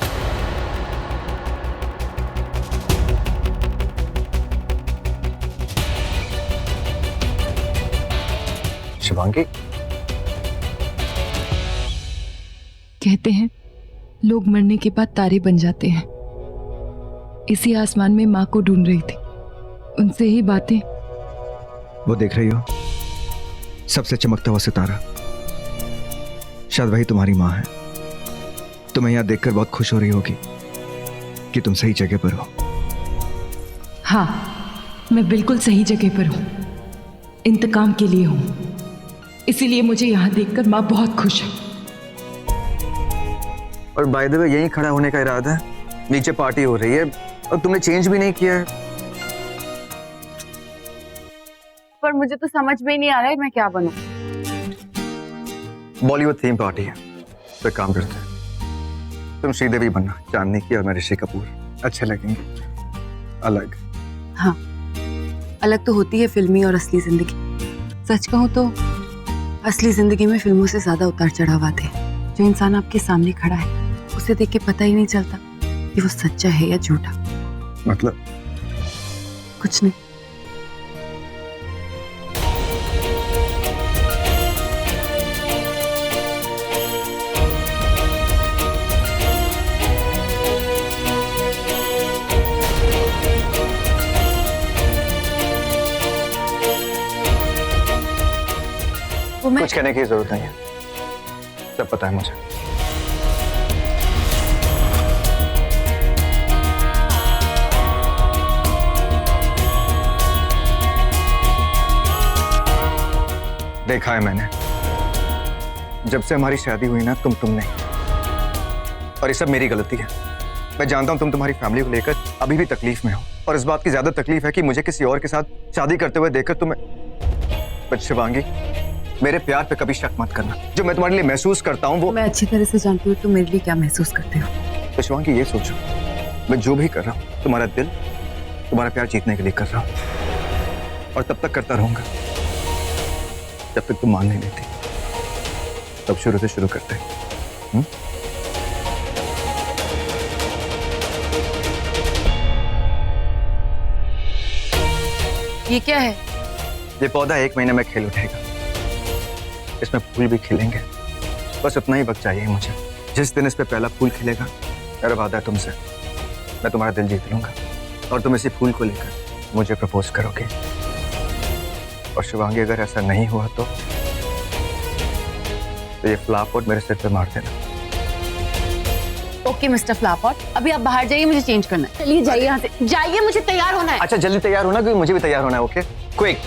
शिवांगी? कहते हैं लोग मरने के बाद तारे बन जाते हैं। इसी आसमान में माँ को ढूंढ रही थी, उनसे ही बातें। वो देख रही हो, सबसे चमकता हुआ सितारा, शायद वही तुम्हारी माँ है। तुम्हें यहाँ देखकर बहुत खुश हो रही होगी कि तुम सही जगह पर हो। हाँ, मैं बिल्कुल सही जगह पर हूँ, इंतकाम के लिए हूँ। इसीलिए मुझे यहाँ देखकर माँ बहुत खुश है। और बाय द वे, यहीं खड़ा होने का इरादा है? नीचे पार्टी हो रही है, और तुमने चेंज भी नहीं किया है। पर मुझे तो समझ में ही नहीं आ रहा है मैं क्या बनूं। बॉलीवुड थीम पार्टी है, तो एक काम करते हैं, तुम श्रीदेवी बनना, चांदनी की, और मैं ऋषि कपूर। अच्छे लगेंगे, अलग। हाँ, अलग तो होती है फिल्मी और असली जिंदगी। सच कहूं तो असली जिंदगी में फिल्मों से ज्यादा उतार चढ़ाव आते हैं। जो इंसान आपके सामने खड़ा है उसे देख के पता ही नहीं चलता कि वो सच्चा है या झूठा। मतलब? कुछ नहीं। कुछ कहने की जरूरत नहीं है, सब पता है मुझे। देखा है मैंने, जब से हमारी शादी हुई ना, तुम नहीं, और ये सब मेरी गलती है। मैं जानता हूं तुम तुम्हारी फैमिली को लेकर अभी भी तकलीफ में हो, और इस बात की ज्यादा तकलीफ है कि मुझे किसी और के साथ शादी करते हुए देखकर तुम्हें। बट शिवांगी, मेरे प्यार पे कभी शक मत करना। जो मैं तुम्हारे लिए महसूस करता हूँ वो मैं अच्छी तरह से जानती हूँ तुम मेरे लिए क्या महसूस करते हो। तो शिवांगी, ये सोचो, मैं जो भी कर रहा हूँ तुम्हारा दिल, तुम्हारा प्यार जीतने के लिए कर रहा हूँ, और तब तक करता रहूंगा जब तक तुम मान नहीं लेती। तब शुरू से शुरू करते हैं। ये क्या है? ये पौधा 1 महीने में खिल उठेगा, इसमें फूल भी खिलेंगे। बस उतना ही वक्त चाहिए मुझे। जिस दिन इस पे पहला फूल खिलेगा, मेरा वादा है तुमसे, मैं तुम्हारा दिल जीत लूंगा, और तुम इसी फूल को लेकर मुझे प्रपोज करोगे। और शिवांगी, अगर ऐसा नहीं हुआ तो ये फ्लावर मेरे सिर पे मार देना। ओके मिस्टर फ्लापॉट, अभी आप बाहर जाइए, मुझे चेंज करना है। चलिए जाइए यहाँ से, जाइए, मुझे तैयार होना है। अच्छा, जल्दी तैयार होना, क्योंकि मुझे भी तैयार होना है। Okay, quick.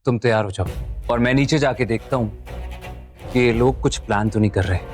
तुम तैयार हो जाओ, और मैं नीचे जाके देखता हूं कि ये लोग कुछ प्लान तो नहीं कर रहे।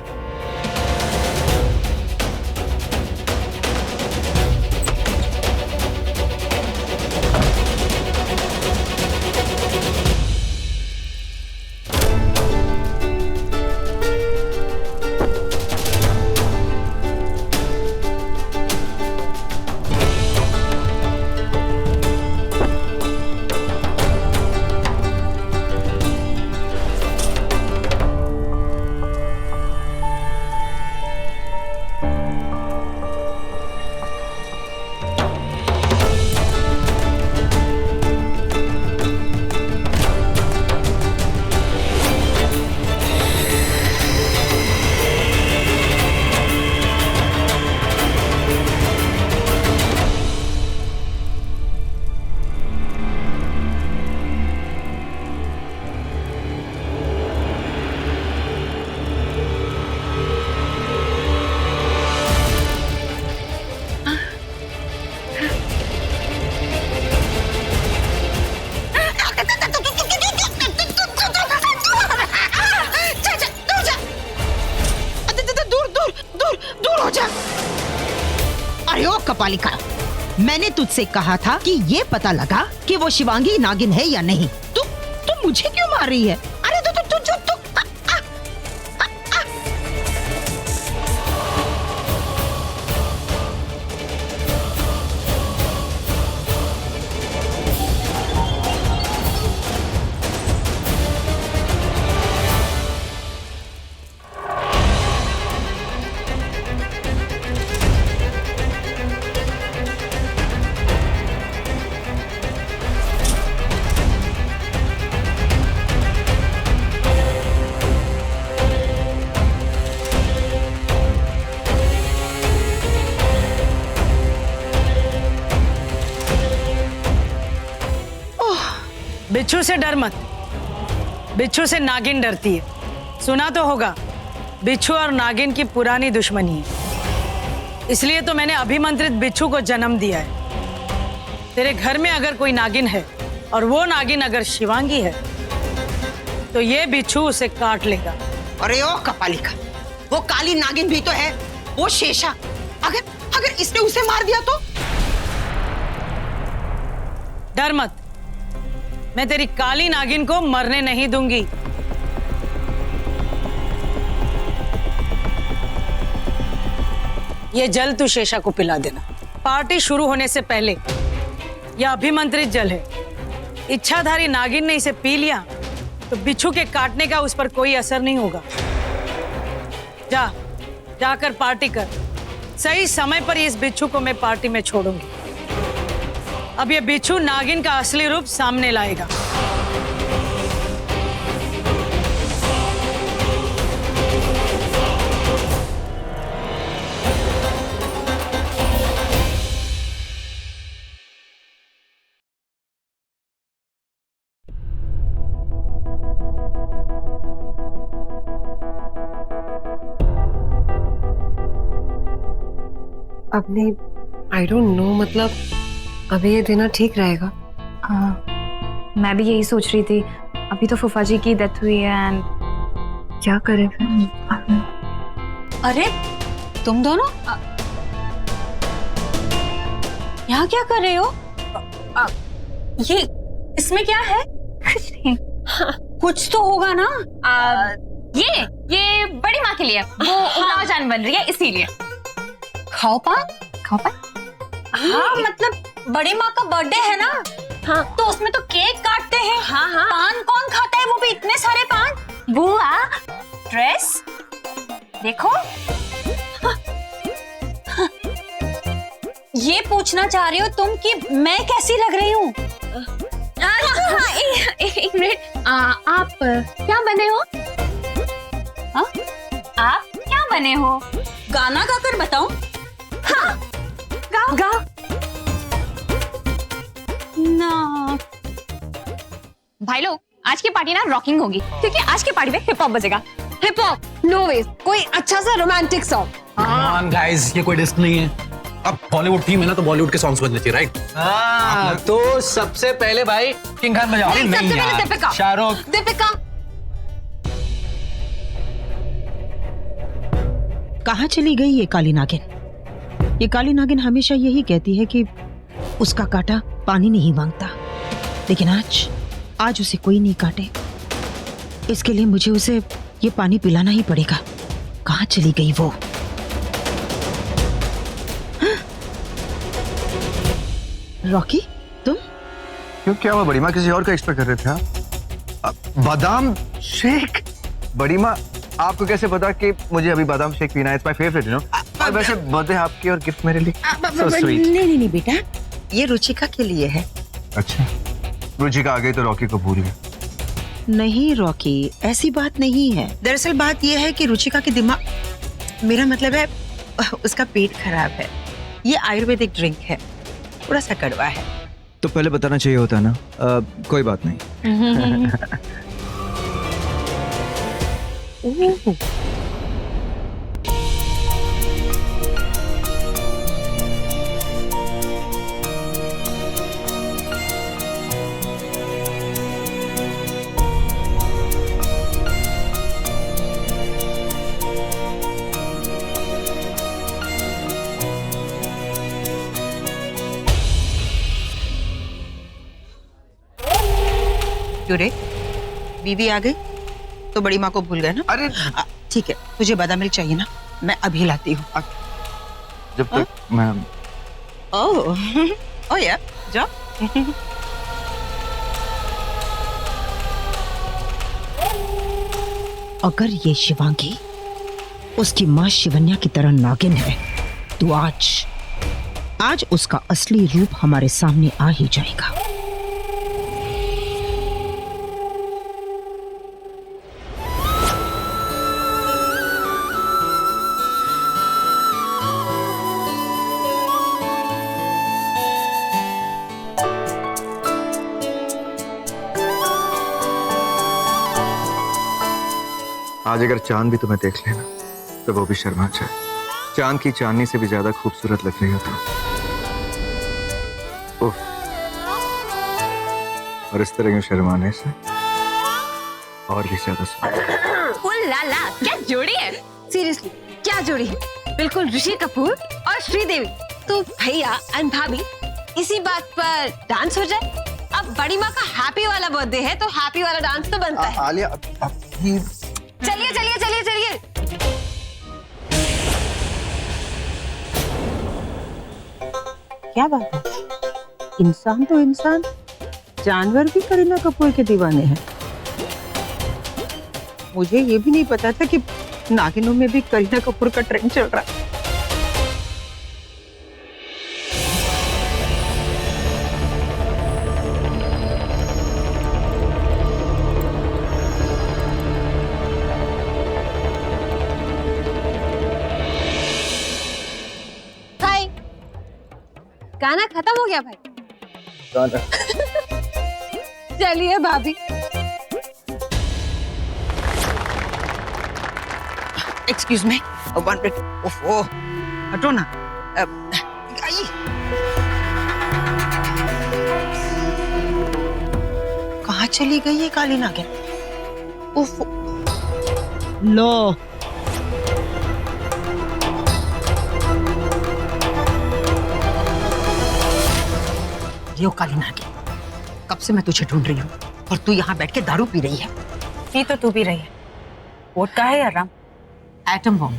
अरे ओ कपालिका, मैंने तुझसे कहा था कि ये पता लगा कि वो शिवांगी नागिन है या नहीं। तू मुझे क्यों मार रही है? अरे तू बिच्छू से डर मत, बिच्छू से नागिन डरती है। सुना तो होगा, बिच्छू और नागिन की पुरानी दुश्मनी है। इसलिए तो मैंने अभिमंत्रित बिच्छू को जन्म दिया है। तेरे घर में अगर कोई नागिन है और वो नागिन अगर शिवांगी है तो ये बिच्छू उसे काट लेगा। अरे ओ कपालिका, वो काली नागिन भी तो है, वो शेषा। अगर अगर इसने उसे मार दिया तो? डर मत, मैं तेरी काली नागिन को मरने नहीं दूंगी। ये जल तू शेषा को पिला देना। पार्टी शुरू होने से पहले। यह अभिमंत्रित जल है। इच्छाधारी नागिन ने इसे पी लिया तो बिच्छू के काटने का उस पर कोई असर नहीं होगा। जाकर पार्टी कर। सही समय पर इस बिच्छू को मैं पार्टी में छोड़ूंगी। अब ये बिच्छू नागिन का असली रूप सामने लाएगा। अब नहीं, आई डोंट नो, मतलब अभी ये देना ठीक रहेगा? मैं भी यही सोच रही थी। अभी तो फूफा जी की डेथ हुई है एंड क्या करें फिर? अरे तुम दोनों यहाँ क्या कर रहे हो? ये इसमें क्या है? कुछ नहीं। कुछ तो होगा ना? ये बड़ी माँ के लिए, वो उड़ाव जान बन रही है इसीलिए। खाओ पान? हाँ, मतलब बड़ी माँ का बर्थडे है ना? हाँ, तो उसमें तो केक काटते हैं। हाँ हाँ। पान कौन खाता है, वो भी इतने सारे पान? बुआ, ड्रेस देखो। ये पूछना चाह रही हो तुम कि मैं कैसी लग रही हूँ? एक मिनट, आप क्या बने हो? हाँ? आप क्या बने हो? गाना गाकर बताऊं? हाँ, गाओ। ना भाई लोग, आज की पार्टी ना रॉकिंग होगी क्योंकि आज की पार्टी में हिप हॉप बजेगा। Hip hop? नो वे, कोई अच्छा सा रोमांटिक सॉन्ग। गाइस, ये कोई डिस्क नहीं है। अब बॉलीवुड थीम है ना, तो बॉलीवुड के सॉन्ग्स बजने चाहिए, राइट? हाँ, तो सबसे पहले भाई किंग खान बजाओ। सबसे पहले दीपिका। शाहरुख। दीपिका। कहाँ चली गई ये काली नागिन? ये काली नागिन हमेशा यही कहती है कि उसका काटा पानी नहीं मांगता, लेकिन आज उसे कोई नहीं काटे। इसके लिए मुझे उसे ये पानी पिलाना ही पड़ेगा। कहाँ चली गई वो? रॉकी, तुम? क्यों, क्या हुआ? बड़ी माँ किसी और का एक्सपेक्ट कर रहे थे आप? बादाम शेक? बड़ी माँ, आपको कैसे पता कि मुझे अभी बादाम शेक पीना है? It's my favourite, you know. और वैसे बर्थडे आपकी और गिफ्ट मेरे लिए। So sweet. नहीं बेटा, ये रुचिका के लिए है। अच्छा, रुचिका आ गई तो रॉकी को भूल गए? नहीं रॉकी, ऐसी बात नहीं है। दरअसल बात यह है कि रुचिका के दिमाग, मेरा मतलब है उसका पेट खराब है। ये आयुर्वेदिक ड्रिंक है, थोड़ा सा कड़वा है। तो पहले बताना चाहिए होता ना। कोई बात नहीं। रे, बीवी आ गई तो बड़ी माँ को भूल गए ना? अरे ठीक है, तुझे बादाम मिल्क चाहिए ना? मैं अभी लाती हूँ। जब तक मैं ओह यार, जाओ। अगर ये शिवांगी उसकी माँ शिवन्या की तरह नागिन है तो आज उसका असली रूप हमारे सामने आ ही जाएगा। आज अगर चांद भी तुम्हें देख लेना तो वो भी शर्मा जाए। चांद की चांदनी से भी ज्यादा खूबसूरत लग रही हो तुम। और इस तरह के शर्माने से और भी ज्यादा ला क्या जोड़ी है, सीरियसली क्या जोड़ी है, बिल्कुल ऋषि कपूर और श्रीदेवी। तो भैया एंड भाभी इसी बात पर डांस हो जाए। अब बड़ी माँ का हैप्पी वाला बर्थडे है तो हैप्पी वाला डांस तो बनता है। आलिया चलिए चलिए चलिए चलिए। क्या बात है, इंसान तो इंसान, जानवर भी करीना कपूर के दीवाने हैं। मुझे ये भी नहीं पता था कि नागिनों में भी करीना कपूर का ट्रेंड चल रहा है। भाई गाना खत्म हो गया भाई। चलिए भाभी। Excuse me, one minute. ओफो, हटो ना। आई। कहाँ चली गई ये काली नागिन? ओफो, लो। यो काली नागिन, कब से मैं तुझे ढूंढ रही हूँ और तू यहाँ बैठ के दारू पी रही है। ये तो तू भी रही है। वोट का है यार राम? एटम बॉम्ब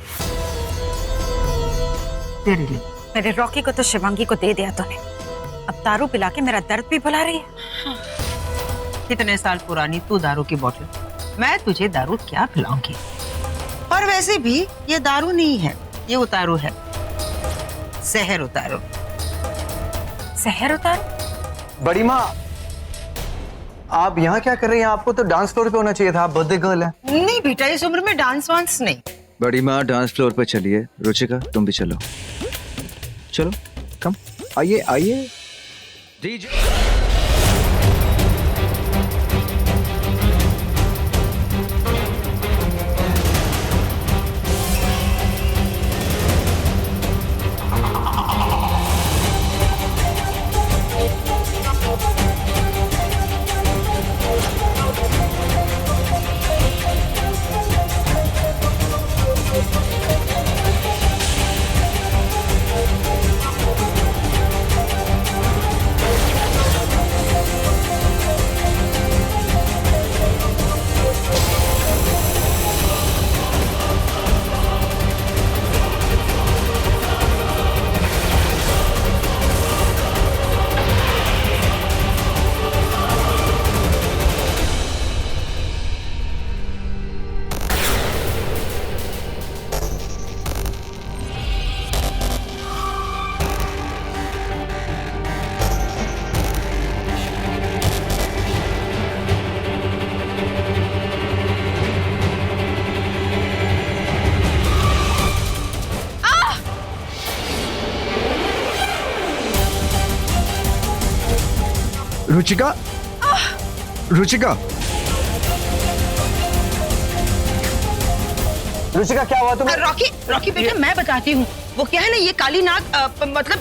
तेरे लिए। मेरे रॉकी को तो शिवांगी को दे दिया तूने, अब दारू पिला के मेरा दर्द भी भुला रही है। कितने साल पुरानी तू दारू की बोतल, मैं तुझे दारू क्या पिलाऊंगी। और वैसे भी ये दारू नहीं है, ये उतारू है, जहर उतारू। जहर उतारू? बड़ी माँ, आप यहाँ क्या कर रही हैं? आपको तो डांस फ्लोर पे होना चाहिए था, आप बर्थडे गर्ल हैं। नहीं बेटा, इस उम्र में डांस वांस नहीं। बड़ी माँ डांस फ्लोर पे चलिए। रुचिका तुम भी चलो, चलो कम आइए आइए। रुचिका, रुचिका, रुचिका क्या हुआ तुम्हें? रॉकी, रॉकी बेटा मैं बताती हूँ। वो क्या है ना, ये काली नाग मतलब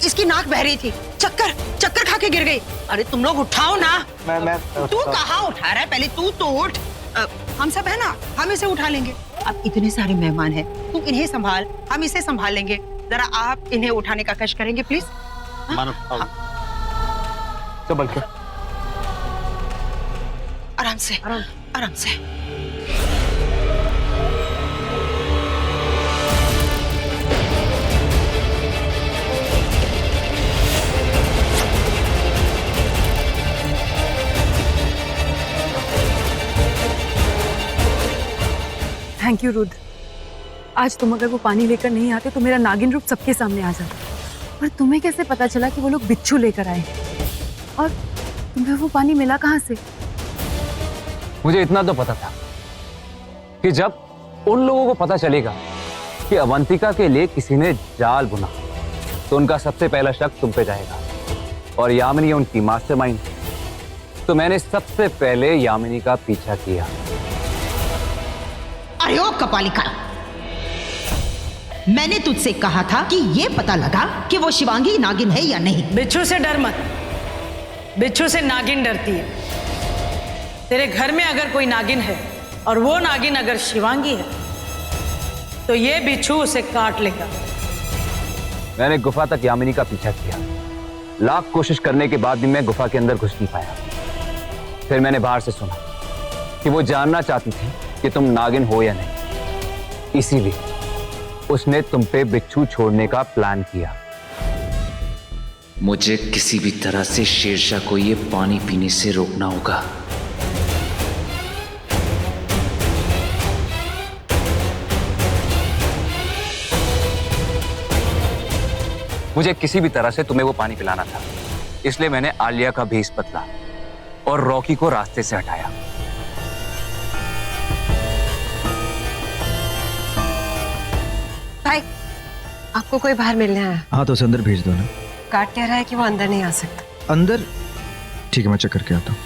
इसकी नाक बह रही थी, चक्कर चक्कर खा के गिर गई। अरे तुम लोग उठाओ ना। मैं तू कहाँ उठा रहा है? पहले तू तो उठ। हम सब है ना, हम इसे उठा लेंगे। अब इतने सारे मेहमान हैं, तू इन्हें संभाल, हम इसे संभाल लेंगे। जरा आप इन्हें उठाने का कष्ट करेंगे प्लीज। चल के आराम से, आराम से। Thank you Rudra. आज तुम अगर वो पानी लेकर नहीं आते तो मेरा नागिन रूप सबके सामने आ जाता। पर तुम्हें कैसे पता चला कि वो लोग बिच्छू लेकर आए? और तुम्हें वो पानी मिला कहाँ से? मुझे इतना तो पता था कि जब उन लोगों को पता चलेगा कि अवंतिका के लिए किसी ने जाल बुना तो उनका सबसे पहला शक तुम पे जाएगा। और यामिनी उनकी मास्टरमाइंड, तो मैंने सबसे पहले यामिनी का पीछा किया। अरे ओ कपालिका, मैंने तुझसे कहा था कि ये पता लगा कि वो शिवांगी नागिन है या नहीं। बिच्छू से डर मत, बिच्छू से नागिन डरती है। तेरे घर में अगर कोई नागिन है और वो नागिन अगर शिवांगी है तो ये बिच्छू उसे काट लेगा। मैंने गुफा तक यामिनी का पीछा किया, लाख कोशिश करने के बाद भी मैं गुफा के अंदर घुस नहीं पाया। फिर मैंने बाहर से सुना कि वो जानना चाहती थी कि तुम नागिन हो या नहीं, इसीलिए उसने तुम पे बिच्छू छोड़ने का प्लान किया। मुझे किसी भी तरह से शेरशाह को ये पानी पीने से रोकना होगा। मुझे किसी भी तरह से तुम्हें वो पानी पिलाना था, इसलिए मैंने आलिया का भेष बदला और रॉकी को रास्ते से हटाया। भाई, आपको कोई बाहर मिलने आया? हाँ तो उसे अंदर भेज दो ना। काट कह रहा है कि वो अंदर नहीं आ सकता। अंदर? ठीक है, मैं चेक करके आता हूँ।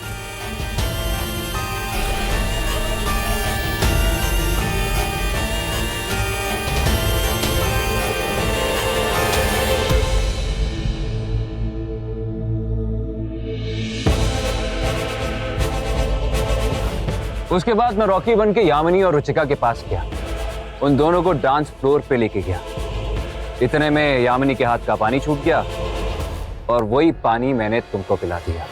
उसके बाद मैं रॉकी बन के यामिनी और रुचिका के पास गया, उन दोनों को डांस फ्लोर पे लेके गया। इतने में यामिनी के हाथ का पानी छूट गया और वही पानी मैंने तुमको पिला दिया।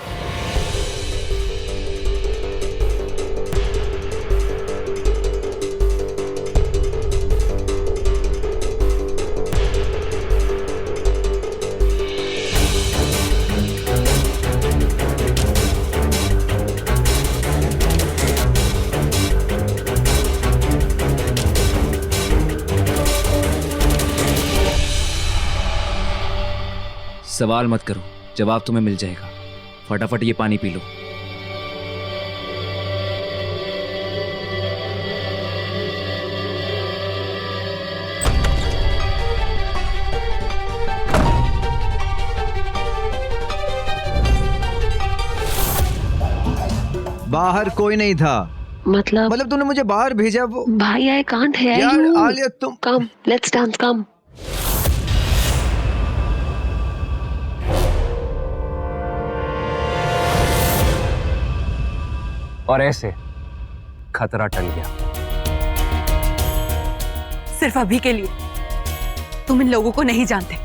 सवाल मत करो, जवाब तुम्हें मिल जाएगा। फटाफट ये पानी पी लो। बाहर कोई नहीं था। मतलब तुमने मुझे बाहर भेजा। वो भाई, आई कांट हेयर यार यू। आलिया तुम कम, लेट्स डांस, कम। और ऐसे खतरा टल गया। सिर्फ अभी के लिए। तुम इन लोगों को नहीं जानते,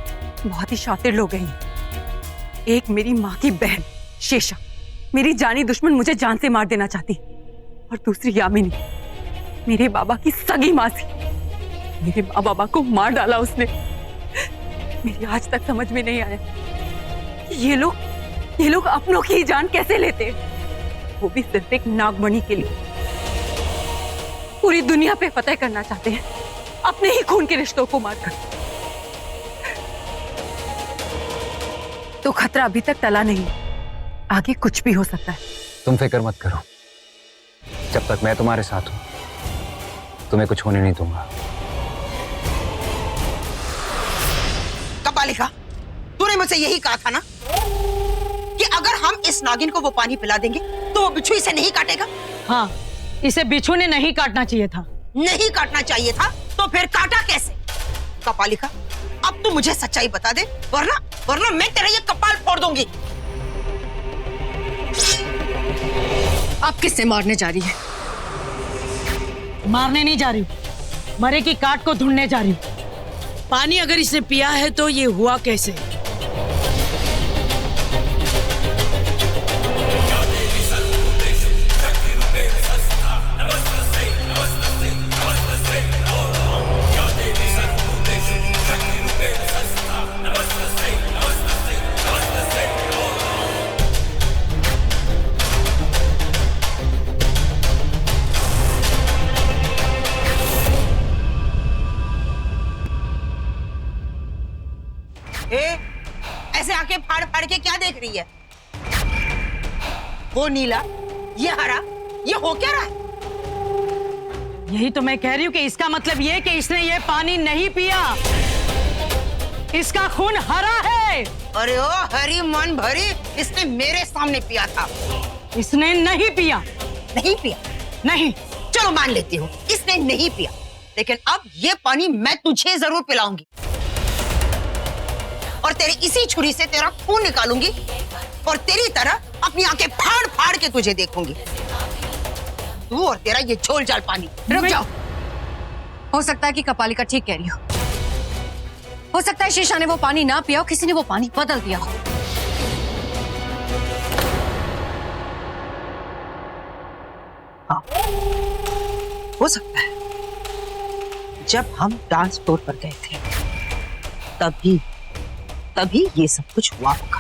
बहुत ही शातिर लोग हैं। एक मेरी माँ की बहन शेषा, मेरी जानी दुश्मन, मुझे जान से मार देना चाहती, और दूसरी यामिनी, मेरे बाबा की सगी मासी। मेरे माँ बाबा को मार डाला उसने। मेरी आज तक समझ में नहीं आया कि ये लोग अपनों की ही जान कैसे लेते हैं, वो भी सिर्फ एक नागमणि के लिए। पूरी दुनिया पे फतेह करना चाहते हैं अपने ही खून के रिश्तों को मारकर। तो खतरा अभी तक टला नहीं, आगे कुछ भी हो सकता है। तुम फिक्र मत करो, जब तक मैं तुम्हारे साथ हूं तुम्हें कुछ होने नहीं दूंगा। कपालिका, तूने मुझसे यही कहा था ना कि अगर हम इस नागिन को वो पानी पिला देंगे तो वो बिच्छू इसे नहीं काटेगा। हाँ, इसे बिच्छू ने नहीं काटना चाहिए था। नहीं काटना चाहिए था तो फिर काटा कैसे? कपालिका, अब तू मुझे सच्चाई बता दे, वरना मैं तेरा ये कपाल फोड़ दूंगी। आप किससे मारने जा रही है? मारने नहीं जा रही, मरे की काट को ढूंढने जा रही। पानी अगर इसने पिया है तो ये हुआ कैसे? ऐसे आंखें फाड़ फाड़ के क्या देख रही है? वो नीला, ये हरा, ये हो क्या रहा है? यही तो मैं कह रही हूँ कि इसका मतलब ये कि इसने ये पानी नहीं पिया, इसका खून हरा है। अरे ओ हरी मन भरी, इसने मेरे सामने पिया था। इसने नहीं पिया। नहीं पिया? नहीं। चलो मान लेती हूँ इसने नहीं पिया, लेकिन अब ये पानी मैं तुझे जरूर पिलाऊंगी और तेरे इसी छुरी से तेरा खून निकालूंगी और तेरी तरह अपनी आंखें फाड़ फाड़ के तुझे देखूंगी। तू और तेरा ये झोल झाल पानी। रुक जाओ। हो सकता है कि कपालिका ठीक कह रही हो सकता है शीशा ने वो पानी ना पिया हो, किसी ने वो पानी बदल दिया हो। हाँ, हो सकता है। जब हम डांस फ्लोर पर गए थे तभी ये सब कुछ हुआ होगा।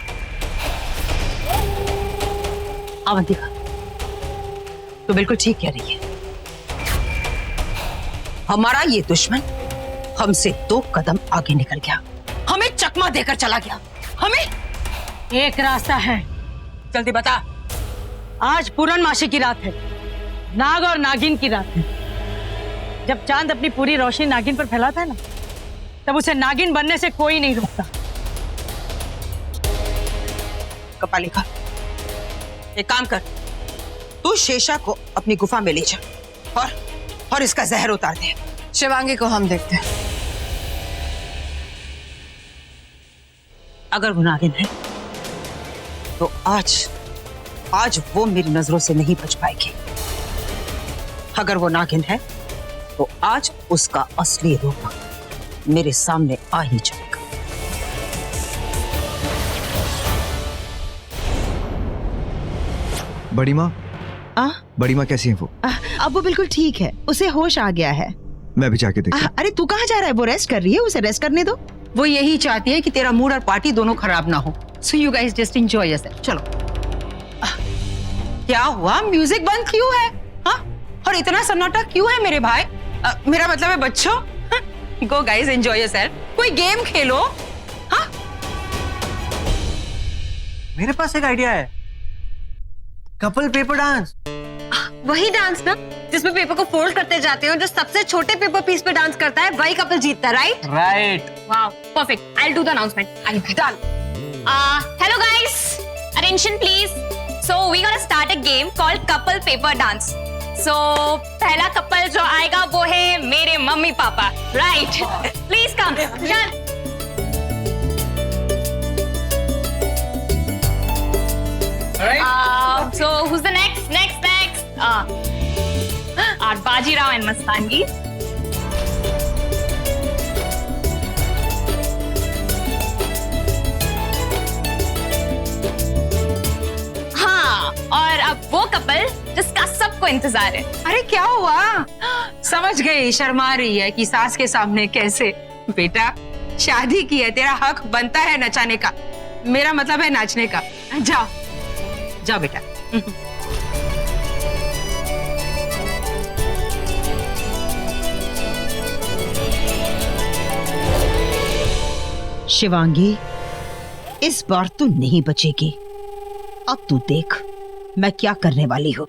अवंतिका, तो बिल्कुल ठीक कह रही है। हमारा ये दुश्मन हमसे 2 कदम आगे निकल गया, हमें चकमा देकर चला गया। हमें एक रास्ता है, जल्दी बता। आज पूर्णमासी की रात है, नाग और नागिन की रात है। जब चांद अपनी पूरी रोशनी नागिन पर फैलाता है ना, तब उसे नागिन बनने से कोई नहीं रोकता। कपालिका, एक काम कर, तू शेषा को अपनी गुफा में ले जा और इसका जहर उतार दे। शिवांगी को हम देखते हैं। अगर वो नागिन है तो आज वो मेरी नजरों से नहीं बच पाएगी। अगर वो नागिन है तो आज उसका असली रूप मेरे सामने आ ही जाएगा। बड़ी माँ, बड़ी माँ कैसी है वो? अब वो बिल्कुल ठीक है, उसे होश आ गया है। मैं भी जाके देखता हूँ। अरे तू कहाँ जा रहा है? वो रेस्ट कर रही है, उसे रेस्ट करने दो। वो यही चाहती है कि तेरा मूड और पार्टी दोनों खराब ना हो। So you guys just enjoy yourself. चलो। क्या हुआ? म्यूजिक बंद क्यों है? हाँ? और इतना सन्नाटा क्यों है मेरे भाई? मेरा मतलब है बच्चों, गो गाइस एंजॉय योरसेल्फ। कोई गेम खेलो। हाँ? मेरे पास एक आइडिया है, कपल पेपर डांस। वही डांस ना जिसमें पेपर को फोल्ड करते जाते हैं और जो सबसे छोटे पेपर पीस पे डांस करता है वही कपल जीतता है, right? Right. Wow, perfect. I will do the announcement. I am done. Hello guys, attention please. So we gonna start a game called couple paper dance. So पहला कपल जो आएगा वो है मेरे mummy papa, right? Please come. चल। So who's the next? Our Bajirao and Mastangi. हाँ, और अब वो कपल जिसका सबको इंतजार है। अरे क्या हुआ? समझ गई, शर्मा रही है कि सास के सामने कैसे। बेटा, शादी की है, तेरा हक बनता है नचाने का। मेरा मतलब है नाचने का। जाओ जाओ बेटा। शिवांगी, इस बार तू नहीं बचेगी। अब तू देख मैं क्या करने वाली हूँ।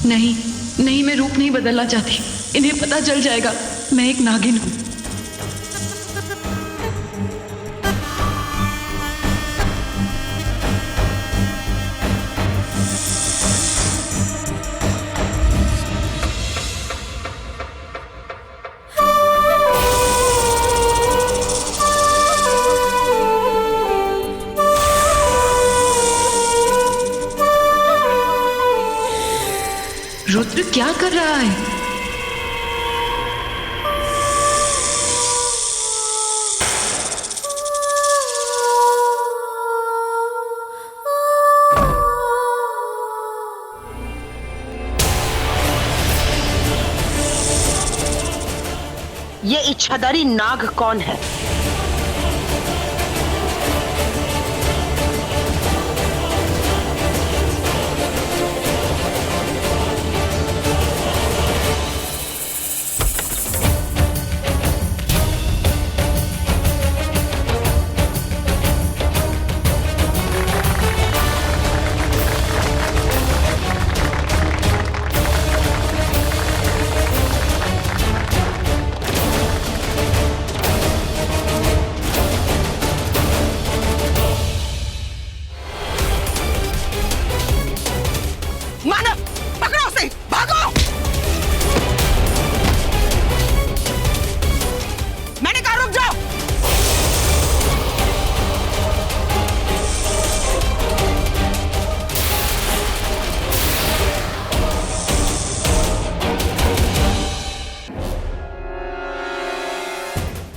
नहीं नहीं, मैं रूप नहीं बदलना चाहती। इन्हें पता चल जाएगा मैं एक नागिन हूँ। क्या कर रहा है? ये इच्छाधारी नाग कौन है?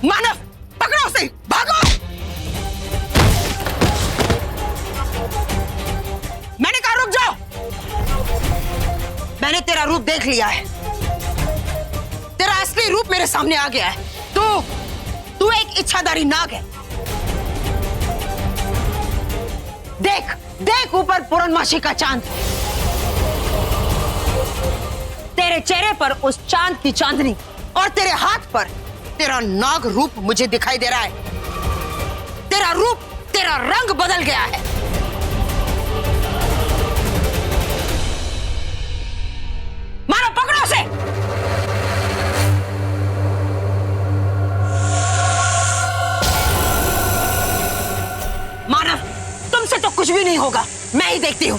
मानव पकड़ो उसे, भागो। मैंने कहा रुक जाओ। मैंने तेरा रूप देख लिया है, तेरा असली रूप मेरे सामने आ गया है। तू एक इच्छाधारी नाग है। देख देख ऊपर पूर्णमासी का चांद, तेरे चेहरे पर उस चांद की चांदनी और तेरे हाथ पर तेरा नाग रूप मुझे दिखाई दे रहा है। तेरा रूप, तेरा रंग बदल गया है। मारो, पकड़ो उसे। मानव, तुमसे तो कुछ भी नहीं होगा, मैं ही देखती हूं।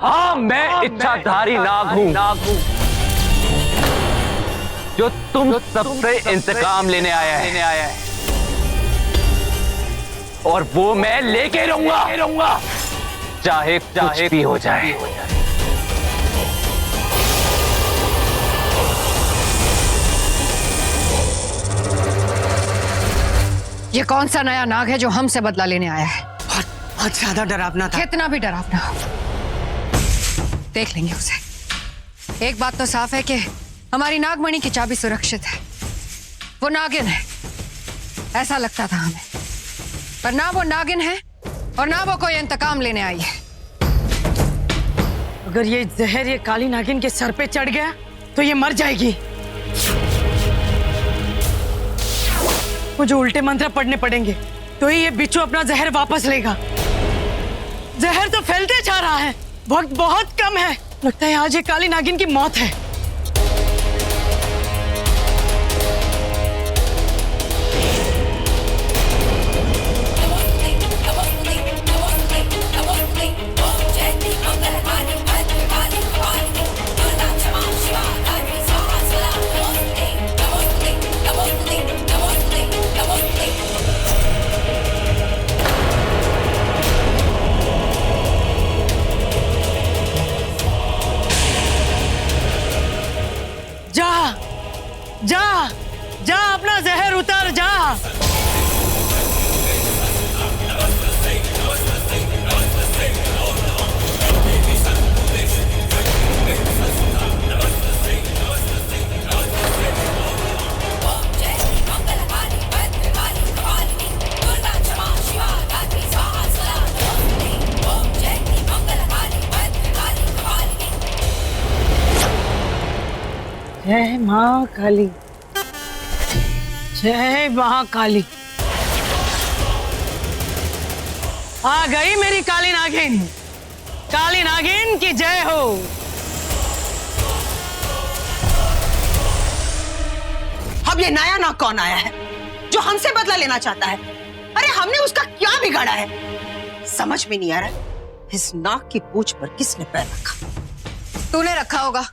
हाँ, मैं इच्छाधारी नाग हूँ जो तुम सबसे इंतकाम लेने आया है और वो मैं लेके रहूंगा चाहे कुछ भी हो जाए। ये कौन सा नया नाग है जो हमसे बदला लेने आया है? बहुत ज्यादा डरावना था। कितना भी डरावना हो, देख लेंगे उसे। एक बात तो साफ है कि हमारी नागमणि की चाबी सुरक्षित है। वो नागिन है, ऐसा लगता था हमें, पर ना वो नागिन है और ना वो कोई इंतकाम लेने आई है। अगर ये जहर ये काली नागिन के सर पे चढ़ गया तो ये मर जाएगी। मुझे उल्टे मंत्र पढ़ने पड़ेंगे तो ही ये बिच्छू अपना जहर वापस लेगा। जहर तो फैलते जा रहा है, वक्त बहुत कम है। लगता है आज ये काली नागिन की मौत है। जा अपना जहर उतार, जा। जय मां काली, जय महाकाली। आ गई मेरी काली नागिन। काली नागिन की जय हो। अब ये नया नाग कौन आया है जो हमसे बदला लेना चाहता है? अरे हमने उसका क्या बिगाड़ा है? समझ में नहीं आ रहा इस नाग की पूंछ पर किसने पैर रखा। तूने रखा होगा,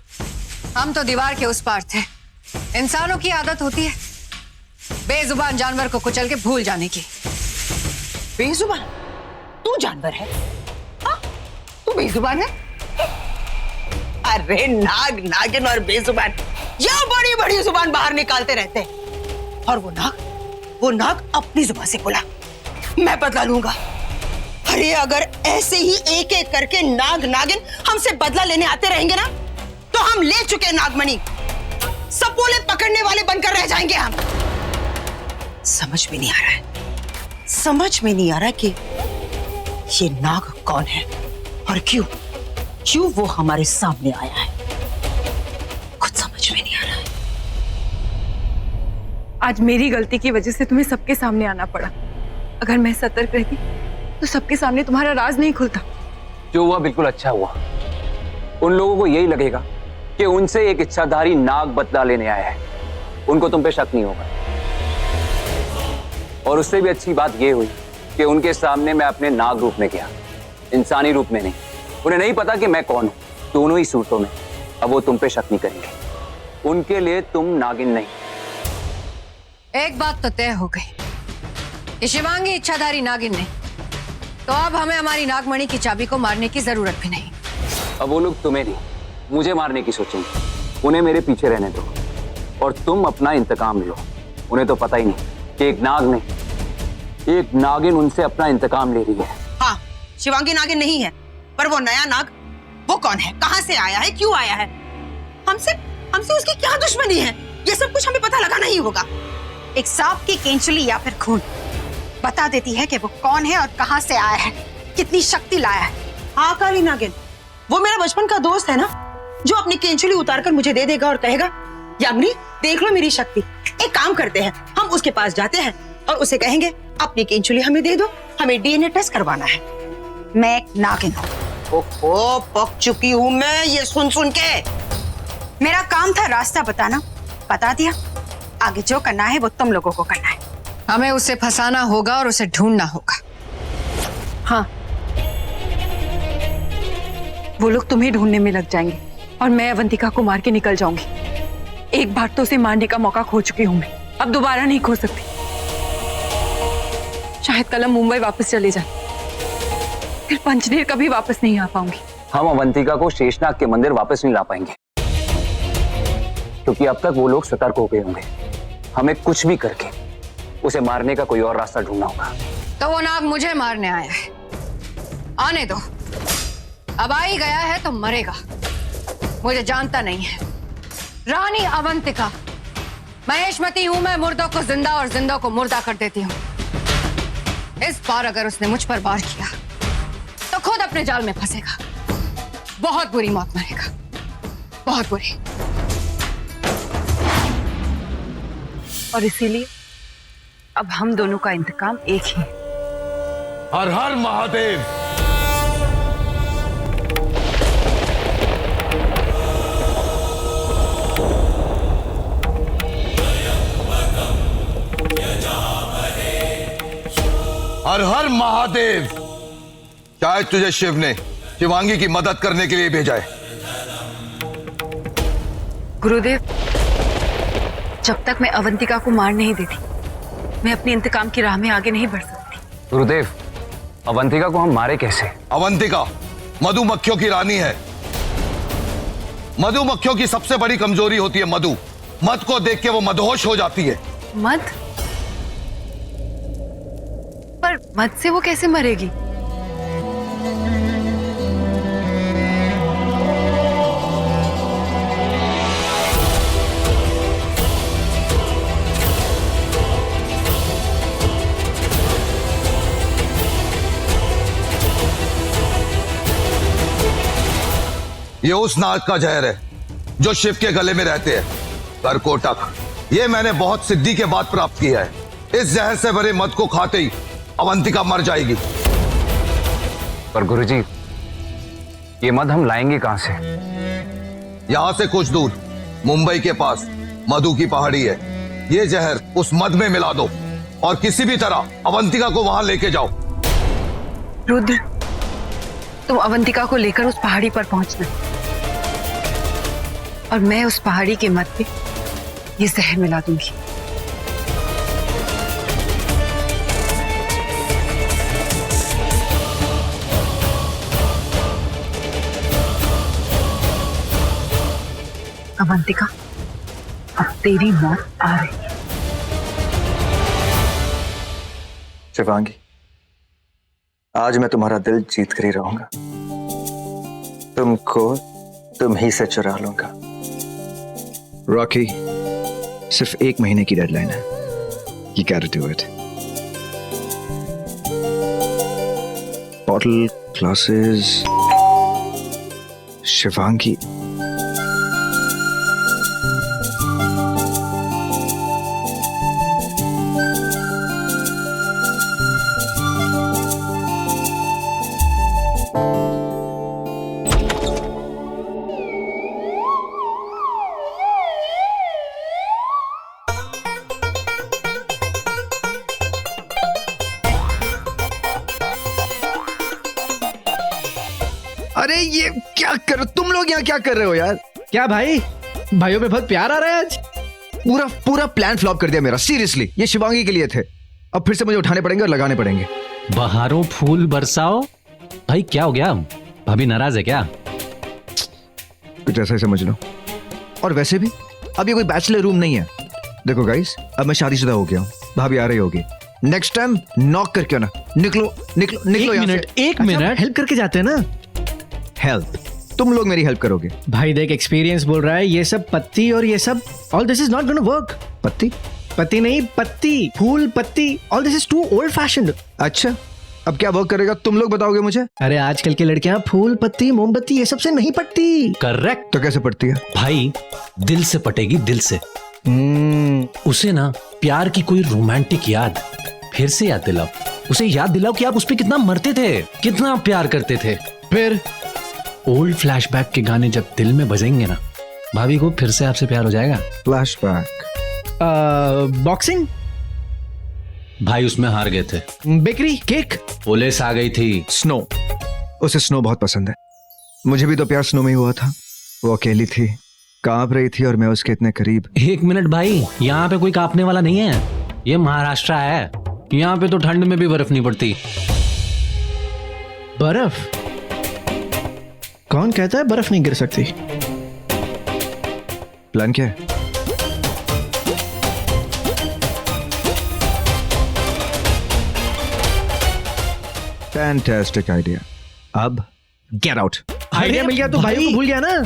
हम तो दीवार के उस पार थे। इंसानों की आदत होती है बेजुबान जानवर को कुचल के भूल जाने की। बेजुबान? तू जानवर है? हाँ? तू बेजुबान है? अरे नाग, नागिन और बेजुबान, यह बड़ी बड़ी जुबान बाहर निकालते रहते हैं। और वो नाग अपनी जुबान से बोला, मैं बदला लूंगा। अरे अगर ऐसे ही एक एक करके नाग नागिन हमसे बदला लेने आते रहेंगे ना, तो हम ले चुके नागमणि सपोले पकड़ने वाले बनकर रह जाएंगे हम। समझ में नहीं आ रहा है, समझ में नहीं आ रहा कि ये नाग कौन है और क्यों वो हमारे सामने आया है। कुछ समझ में नहीं आ रहा है। आज मेरी गलती की वजह से तुम्हें सबके सामने आना पड़ा। अगर मैं सतर्क रहती तो सबके सामने तुम्हारा राज नहीं खुलता। जो हुआ बिल्कुल अच्छा हुआ। उन लोगों को यही लगेगा कि उनसे एक इच्छाधारी नाग बदला लेने आया है, उनको तुम पे शक नहीं होगा। और उससे भी अच्छी बात यह हुई कि उनके सामने मैं अपने नाग रूप में गया, इंसानी रूप में नहीं। उन्हें नहीं पता कि मैं कौन हूं। दोनों ही सूरतों में अब वो तुम पे शक नहीं करेंगे। उनके लिए तुम नागिन नहीं। एक बात तो तय हो गई, ये शिवांगी इच्छाधारी नागिन नहीं, तो अब हमें हमारी नागमणि की चाबी को मारने की जरूरत भी नहीं। अब वो लोग तुम्हें नहीं, मुझे मारने की सोचेंगे। उन्हें मेरे पीछे रहने दो और तुम अपना इंतकाम लो। उन्हें तो पता ही नहीं कि एक नाग नहीं, एक नागिन उनसे अपना इंतकाम ले रही है। हाँ, शिवांगी नागिन नहीं है, पर वो नया नाग, वो कौन है, कहां से आया है, क्यों आया है, हमसे उसकी क्या दुश्मनी है, ये सब कुछ हमें पता लगाना ही होगा। एक सांप की केंचुली या फिर खून बता देती है कि वो कौन है और कहां से आया है, कितनी शक्ति लाया है। हाँ काली नागिन, वो मेरा बचपन का दोस्त है ना, जो अपनी केंचुली उतारकर मुझे दे देगा और कहेगा, यामिनी देख लो मेरी शक्ति। एक काम करते हैं, हम उसके पास जाते हैं और उसे कहेंगे अपनी केंचुली हमें दे दो, हमें डीएनए टेस्ट करवाना है। मैं एक नागिन हूँ। ओहो, पक चुकी हूँ मैं ये सुन के। मेरा काम था रास्ता बताना, बता दिया। आगे जो करना है वो तुम लोगों को करना है। हमें उसे फंसाना होगा और उसे ढूंढना होगा। हाँ, वो लोग तुम्हें ढूंढने में लग जाएंगे और मैं अवंतिका को मार के निकल जाऊंगी। एक बार तो उसे मारने का मौका खो चुकी हूं मैं, अब दोबारा नहीं खो सकती। शायद कल हम मुंबई वापस चले जाए, फिर पंचदेर कभी वापस नहीं आ पाऊंगी। हम अवंतिका को शेषनाग के मंदिर वापस नहीं ला पाएंगे, क्योंकि अब तक वो लोग सतर्क हो गए होंगे। हमें कुछ भी करके उसे मारने का कोई और रास्ता ढूंढना होगा। तो वो नाग मुझे मारने आया है, आने दो। अब आ ही गया है तो मरेगा। मुझे जानता नहीं है। रानी अवंतिका, महेशमती हूं मैं, मुर्दों को जिंदा और जिंदों को मुर्दा कर देती हूं। इस बार अगर उसने मुझ पर वार किया तो खुद अपने जाल में फंसेगा, बहुत बुरी मौत मरेगा, बहुत बुरी। और इसीलिए अब हम दोनों का इंतकाम एक ही है। हर हर महादेव। हर हर महादेव। शायद तुझे शिव ने शिवांगी की मदद करने के लिए भेजा है। गुरुदेव, जब तक मैं अवंतिका को मार नहीं देती, मैं अपने इंतकाम की राह में आगे नहीं बढ़ सकती। गुरुदेव, अवंतिका को हम मारे कैसे? अवंतिका मधुमक्खियों की रानी है। मधुमक्खियों की सबसे बड़ी कमजोरी होती है मधु। मध को देख के वो मदहोश हो जाती है। मध? पर मध से वो कैसे मरेगी? ये उस नाग का जहर है जो शिव के गले में रहते हैं, करकोटक। ये मैंने बहुत सिद्धि के बाद प्राप्त किया है। इस जहर से भरे मद को खाते ही अवंतिका मर जाएगी। पर गुरुजी, ये मद हम लाएंगे कहां से? यहां से कुछ दूर मुंबई के पास मधु की पहाड़ी है। ये जहर उस मद में मिला दो और किसी भी तरह अवंतिका को वहां लेके जाओ। रुद्र, तुम अवंतिका को लेकर उस पहाड़ी पर पहुंचना और मैं उस पहाड़ी के मद पे ये जहर मिला दूंगी। अवंतिका, अब तेरी मौत आ रही है। शिवांगी, आज मैं तुम्हारा दिल जीत कर ही रहूंगा। तुमको तुम ही से चुरा लूंगा। रॉकी, सिर्फ 1 महीने की डेडलाइन है। You gotta do it. Bottle, classes, Shivangi. अरे ये क्या कर, तुम लोग यहाँ क्या कर रहे हो यार? क्या भाई, भाइयों में बहुत प्यार आ रहा है आज। पूरा प्लान फ्लॉप कर दिया मेरा। सीरियसली, ये शिवांगी के लिए थे। अब फिर से मुझे उठाने पड़ेंगे और लगाने पड़ेंगे। बहारों फूल बरसाओ। भाई क्या हो गया? भाभी नाराज है क्या? कुछ ऐसा ही समझ लो। और वैसे भी अब ये कोई बैचलर रूम नहीं है। देखो गाइस, अब मैं शादीशुदा हो गया हूँ। भाभी आ रही होगी। नेक्स्ट टाइम नॉक करके ना। निकलो निकलो निकलो। एक मिनट हेल्प करके जाते हैं ना। हेल्प? तुम लोग मेरी हेल्प करोगे? भाई देख, एक्सपीरियंस बोल रहा है, ये सब पत्ती और ये सब, all this is not gonna work. पत्ती नहीं, पत्ती, फूल पत्ती, all this is too old fashioned. अच्छा, अब क्या वर्क करेगा तुम लोग बताओगे मुझे? अरे आजकल की लड़कियां फूल पत्ती मोमबत्ती ये सब से नहीं पटती। करेक्ट। तो कैसे पटती है? भाई दिल से पटेगी, दिल से। उसे ना प्यार की कोई रोमांटिक याद फिर से याद दिलाओ। उसे याद दिलाओ कि आप उस पर कितना मरते थे, कितना प्यार करते थे। फिर ओल्ड फ्लैशबैक के गाने जब दिल में बजेंगे ना, भाभी को फिर से आपसे प्यार हो जाएगा। फ्लैशबैक? बॉक्सिंग? भाई उसमें हार गए थे। Bakery, cake? पुलिस आ गई थी। स्नो। उसे स्नो बहुत पसंद है। मुझे भी तो प्यार स्नो में ही हुआ था। वो अकेली थी, कांप रही थी और मैं उसके इतने करीब। 1 मिनट भाई, यहाँ पे कोई कांपने वाला नहीं है। ये महाराष्ट्र है, यहाँ पे तो ठंड में भी बर्फ नहीं पड़ती। बर्फ? कौन कहता है बर्फ नहीं गिर सकती? प्लान क्या है? Fantastic idea. अब गेट आउट। आइडिया मिल गया तो भाई को भूल गया ना।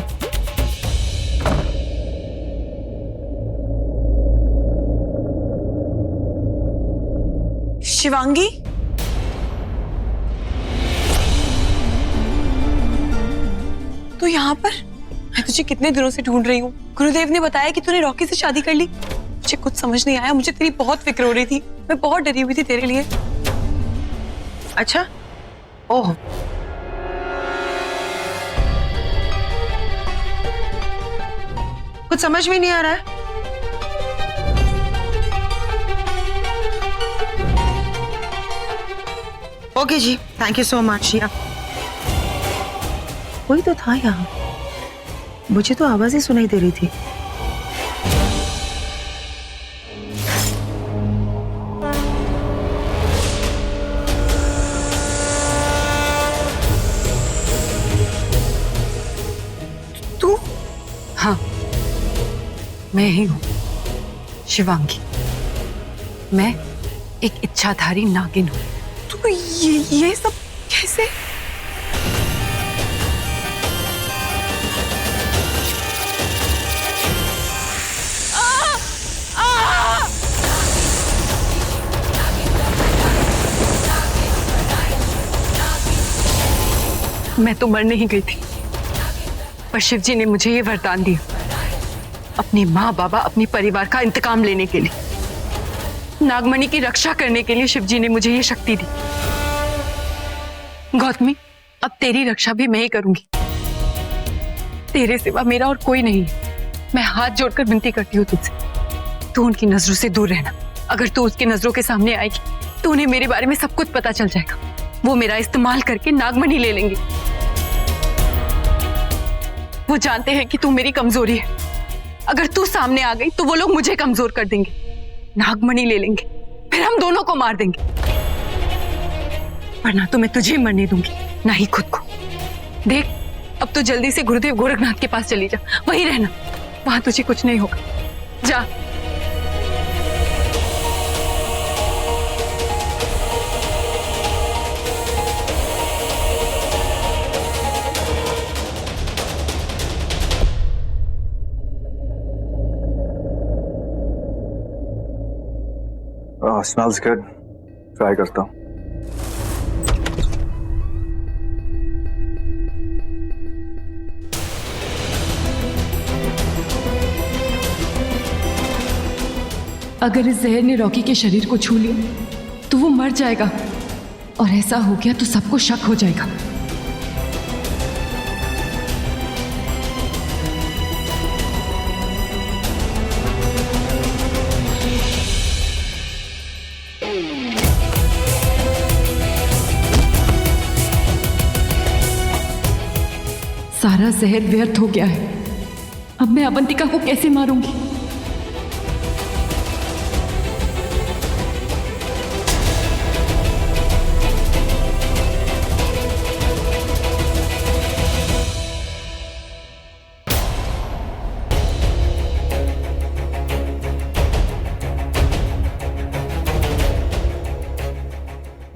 शिवांगी, तू यहाँ पर? मैं तुझे कितने दिनों से ढूंढ रही हूँ। गुरुदेव ने बताया कि तूने रॉकी से शादी कर ली। मुझे कुछ समझ नहीं आया। मुझे तेरी बहुत फिक्र हो रही थी। मैं बहुत डरी हुई थी तेरे लिए। अच्छा, ओह, कुछ समझ में नहीं आ रहा है। ओके जी, थैंक यू सो मच। या कोई तो था यहाँ, मुझे तो आवाज ही सुनाई दे रही थी। तू? हाँ, मैं ही हूँ शिवांगी। मैं एक इच्छाधारी नागिन हूँ। तो ये सब कैसे? मैं तो मर नहीं गई थी, पर शिव जी ने मुझे ये वरदान दिया, अपनी माँ बाबा अपनी परिवार का इंतकाम लेने के लिए, नागमणि की रक्षा करने के लिए शिव जी ने मुझे ये शक्ति दी। गौतमी, अब तेरी रक्षा भी मैं ही करूंगी। तेरे सिवा मेरा और कोई नहीं है। मैं हाथ जोड़कर विनती करती हूँ तुझसे, तू उनकी नजरों से दूर रहना। अगर तू उसकी नजरों के सामने आएगी तो उन्हें मेरे बारे में सब कुछ पता चल जाएगा। वो मेरा इस्तेमाल करके नागमणि ले लेंगे। वो जानते हैं कि तू मेरी कमजोरी है, अगर तू सामने आ गई तो वो लोग मुझे कमजोर कर देंगे, नागमणि ले लेंगे, फिर हम दोनों को मार देंगे। पर ना तो मैं तुझे मरने दूंगी, ना ही खुद को। देख, अब तो जल्दी से गुरुदेव गोरखनाथ के पास चली जा, वहीं रहना, वहां तुझे कुछ नहीं होगा। जा। स्मेल्स गुड, ट्राई करता हूँ। अगर इस जहर ने रॉकी के शरीर को छू लिया तो वो मर जाएगा, और ऐसा हो गया तो सबको शक हो जाएगा। सारा जहर व्यर्थ हो गया है। अब मैं अवंतिका को कैसे मारूंगी?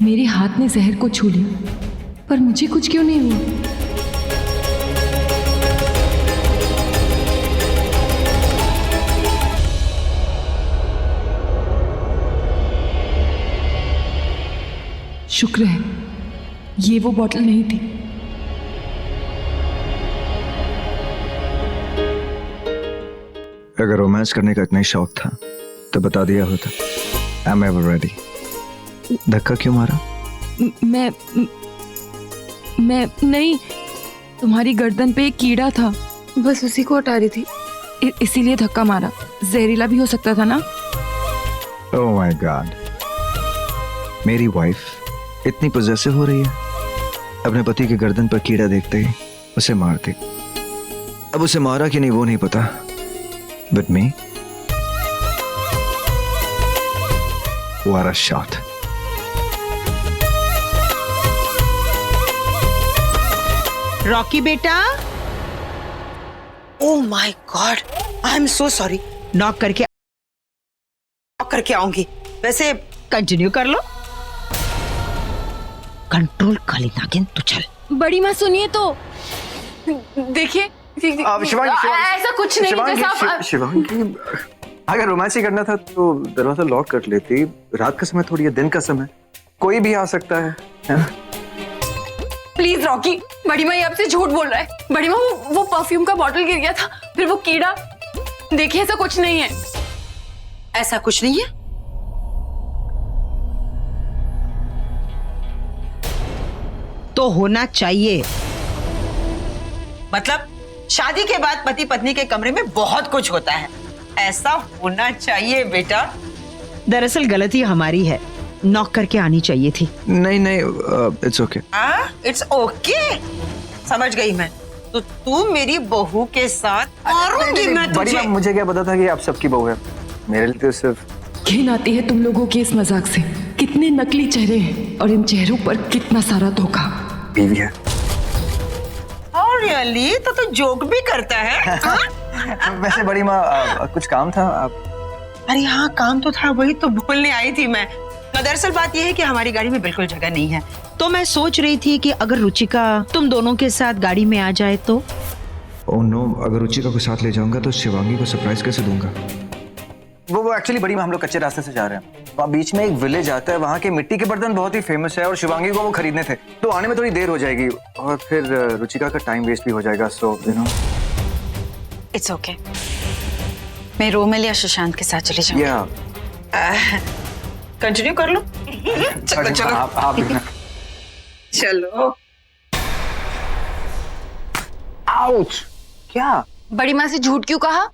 मेरे हाथ ने जहर को छू लिया, पर मुझे कुछ क्यों नहीं हुआ? शुक्र है ये वो बॉटल नहीं थी। अगर रोमांस करने का इतना ही शौक था तो बता दिया होता। I am ever ready. धक्का क्यों मारा? मैं नहीं, तुम्हारी गर्दन पे एक कीड़ा था, बस उसी को हटा रही थी, इसीलिए धक्का मारा। जहरीला भी हो सकता था ना। ओह माय गॉड, मेरी वाइफ इतनी पोजेसिव हो रही है, अपने पति के गर्दन पर कीड़ा देखते ही उसे मार दी। अब उसे मारा कि नहीं वो नहीं पता, but me, what a shot। Rocky बेटा, oh my god, I am so sorry. Knock करके आऊंगी। वैसे कंटिन्यू कर लो। कंट्रोल काली नागिन, तू चल। बड़ी माँ सुनिए तो, देखिए ऐसा कुछ नहीं जैसा शिवांगी, अगर रोमांस ही करना था तो दरवाजा लॉक कर लेती। रात का समय थोड़ी है, दिन का समय, कोई भी आ सकता है ना? प्लीज रॉकी, बड़ी माँ आपसे झूठ बोल रहा है। बड़ी माँ वो परफ्यूम का बॉटल गिर गया था, फिर वो कीड़ा। देखिए ऐसा कुछ नहीं है। ऐसा कुछ नहीं है? तो होना चाहिए। मतलब शादी के बाद पति पत्नी के कमरे में बहुत कुछ होता है, ऐसा होना चाहिए बेटा। दरअसल गलती हमारी है, नॉक करके आनी चाहिए थी। नहीं, इट्स ओके। इट्स ओके, समझ गई मैं। तो तू मेरी बहू के साथ मारूंगी मैं तुझे। बड़ी, मुझे क्या पता था कि आप सबकी बहू है। मेरे लिए तो सिर्फ घिन आती है तुम लोगों के इस मजाक से। कितने नकली चेहरे हैं और इन चेहरों पर कितना सारा धोखा। बीवी है। और रियली तो तू जोक भी करता है। वैसे बड़ी माँ कुछ काम था आप? अरे हाँ, काम तो था, वही तो बोलने आई थी मैं। दरअसल बात यह है कि हमारी गाड़ी में बिल्कुल जगह नहीं है, तो मैं सोच रही थी कि अगर रुचिका तुम दोनों के साथ गाड़ी में आ जाए तो। ओह नो, अगर रुचिका को साथ ले जाऊंगा तो शिवांगी को सरप्राइज कैसे दूंगा? वो एक्चुअली बड़ी माँ, हम लोग कच्चे रास्ते से जा रहे हैं। वहाँ बीच में एक विलेज आता है, वहाँ के मिट्टी के बर्तन बहुत ही फेमस है और शिवांगी को वो खरीदने थे, तो आने में थोड़ी देर हो जाएगी और फिर रुचिका का टाइम वेस्ट भी हो जाएगा। So you know, it's okay, मैं रोमिल या सुशांत के साथ चली जाऊंगी। कंटिन्यू कर लो। चलो चलो आप चलो। आउच! क्या? बड़ी माँ से झूठ क्यों कहा?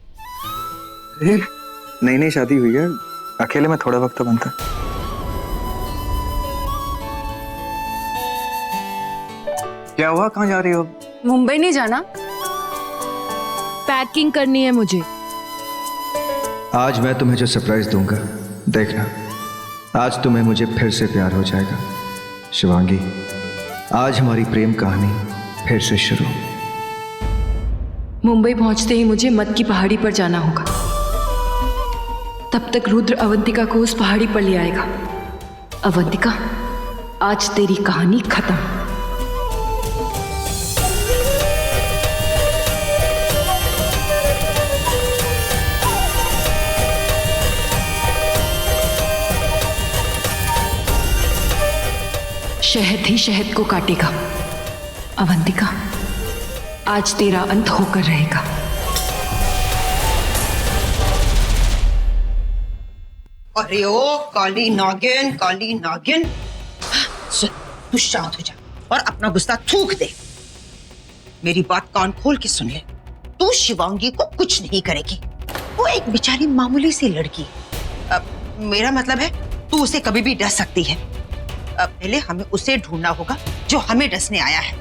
नई शादी हुई है, अकेले में थोड़ा वक्त तो बनता। क्या हुआ, कहाँ जा रही हो? मुंबई नहीं जाना? पैकिंग करनी है मुझे। आज मैं तुम्हें जो सरप्राइज दूंगा, देखना आज तुम्हें मुझे फिर से प्यार हो जाएगा। शिवांगी, आज हमारी प्रेम कहानी फिर से शुरू। मुंबई पहुंचते ही मुझे मद की पहाड़ी पर जाना होगा। तब तक रुद्र अवंतिका को उस पहाड़ी पर ले आएगा। अवंतिका, आज तेरी कहानी खत्म। शहद ही शहद को काटेगा। अवंतिका, आज तेरा अंत होकर रहेगा। अरे ओ काली नागिन, सुन, तू शांत हो जा और अपना गुस्सा थूक दे। मेरी बात कान खोल के सुन ले। तू शिवांगी को कुछ नहीं करेगी। वो एक बेचारी मामूली सी लड़की है। मेरा मतलब है तू उसे कभी भी डस सकती है। पहले हमें उसे ढूंढना होगा जो हमें डसने आया है।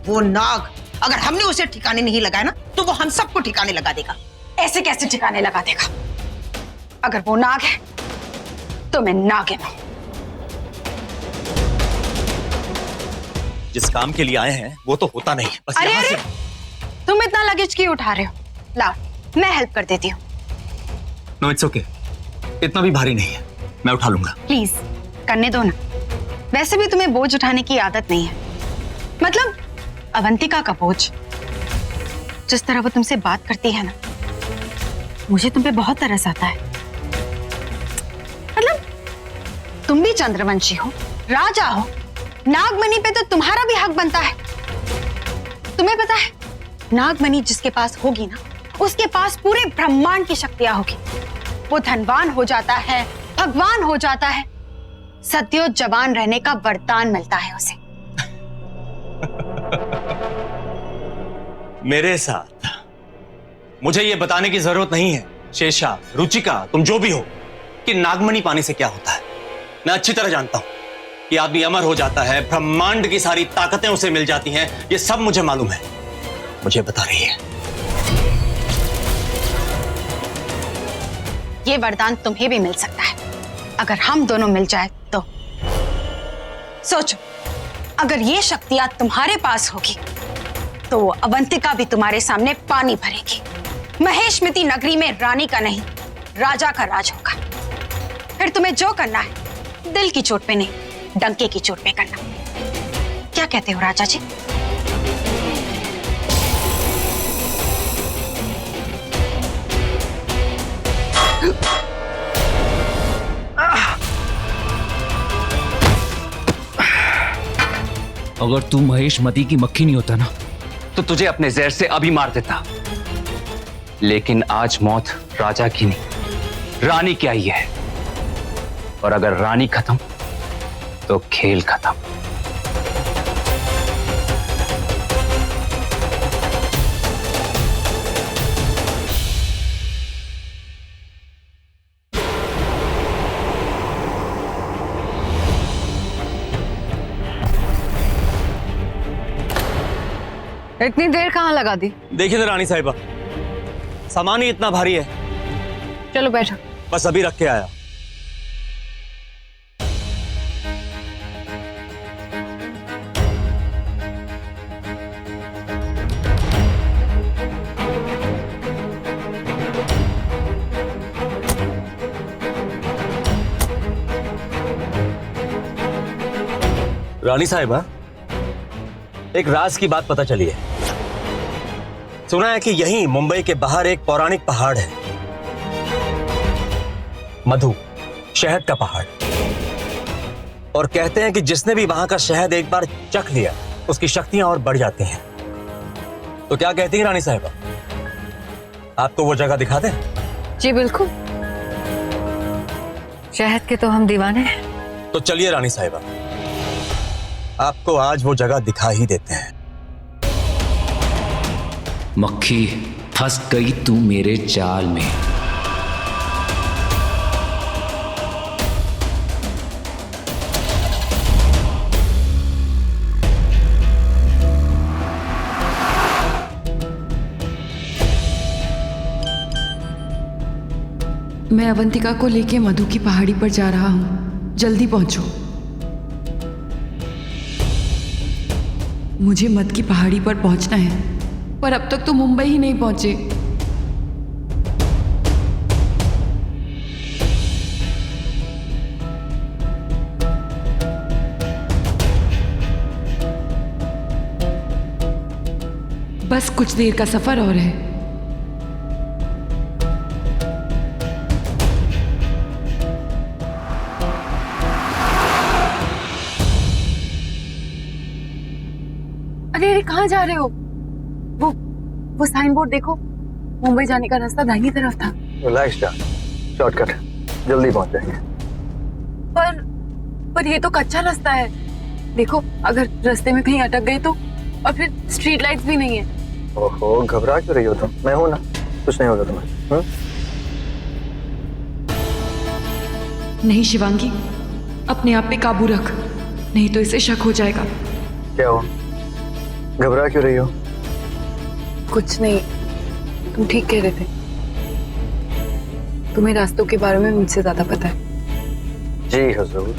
वो नाग, अगर हमने उसे ठिकाने नहीं लगाया ना तो वो हम सबको ठिकाने लगा देगा। ऐसे कैसे ठिकाने लगा देगा? अगर वो नाग है तो मैं नागिन हूं। जिस काम के लिए आए हैं वो तो होता नहीं। बस अरे यहाँ अरे, से तुम इतना लगेज क्यों उठा रहे हो? लाओ, मैं हेल्प कर देती हूँ। नो, इट्स ओके, इतना भी भारी नहीं है, मैं उठा लूंगा। प्लीज करने दो ना। वैसे भी तुम्हें बोझ उठाने की आदत नहीं है। मतलब अवंतिका का बोझ। जिस तरह वो तुमसे बात करती है ना, मुझे तुम पे बहुत तरस आता है। मतलब तुम भी चंद्रवंशी हो, राजा हो, नागमणि पे तो तुम्हारा भी हक बनता है। तुम्हें पता है, नागमणि जिसके पास होगी ना, उसके पास पूरे ब्रह्मांड की शक्तियां होगी। वो धनवान हो जाता है, भगवान हो जाता है, सदियों जवान रहने का वरदान मिलता है उसे। मेरे साथ मुझे ये बताने की जरूरत नहीं है शेषा, रुचिका, तुम जो भी हो, कि नागमणि पाने से क्या होता है। मैं अच्छी तरह जानता हूं कि आदमी अमर हो जाता है, ब्रह्मांड की सारी ताकतें उसे मिल जाती हैं। ये सब मुझे मालूम है। मुझे बता रही है। ये वरदान तुम्हें भी मिल सकता है अगर हम दोनों मिल जाए तो। सोचो, अगर ये शक्तियां तुम्हारे पास होगी तो अवंतिका भी तुम्हारे सामने पानी भरेगी। महेशमती नगरी में रानी का नहीं, राजा का राज होगा। फिर तुम्हें जो करना है दिल की चोट पे नहीं, डंके की चोट पे करना। क्या कहते हो राजा जी? अगर तू महेशमती की मक्खी नहीं होता ना, तो तुझे अपने जहर से अभी मार देता। लेकिन आज मौत राजा की नहीं, रानी की आई है। और अगर रानी खत्म तो खेल खत्म। इतनी देर कहाँ लगा दी? देखिए ना रानी साहिबा, सामान ही इतना भारी है। चलो बैठो। बस अभी रख के आया। रानी साहिबा, एक राज की बात पता चली है। सुना है कि यहीं मुंबई के बाहर एक पौराणिक पहाड़ है, मधु, शहद का पहाड़। और कहते हैं कि जिसने भी वहां का शहद एक बार चख लिया, उसकी शक्तियां और बढ़ जाती हैं। तो क्या कहती हैं रानी साहिबा, आपको वो जगह दिखा दें? जी बिल्कुल, शहद के तो हम दीवाने हैं। तो चलिए रानी साहिबा, आपको आज वो जगह दिखा ही देते हैं। मक्खी, फंस गई तू मेरे जाल में। मैं अवंतिका को लेके मधु की पहाड़ी पर जा रहा हूँ, जल्दी पहुंचो। मुझे मध की पहाड़ी पर पहुंचना है, पर अब तक तो मुंबई ही नहीं पहुंचे। बस कुछ देर का सफर और है। अरे अरे कहाँ जा रहे हो? वो साइन बोर्ड देखो, मुंबई जाने का रास्ता दाहिनी तरफ था। रिलैक्स जा, शॉर्टकट, जल्दी पहुंच जाएंगे। पर ये तो कच्चा रास्ता है। देखो अगर रास्ते में कहीं अटक गए तो, और फिर स्ट्रीट लाइट्स भी नहीं है। ओहो, घबरा क्यों रही हो तुम? मैं हूं ना, कुछ नहीं होगा तुम्हें। नहीं शिवांगी, अपने आप पे काबू रख, नहीं तो इसे शक हो जाएगा। क्या हुआ? घबरा क्यों रही हो? कुछ नहीं, तुम ठीक कह रहे थे। तुम्हें रास्तों के बारे में मुझसे ज्यादा पता है। जी हुजूर।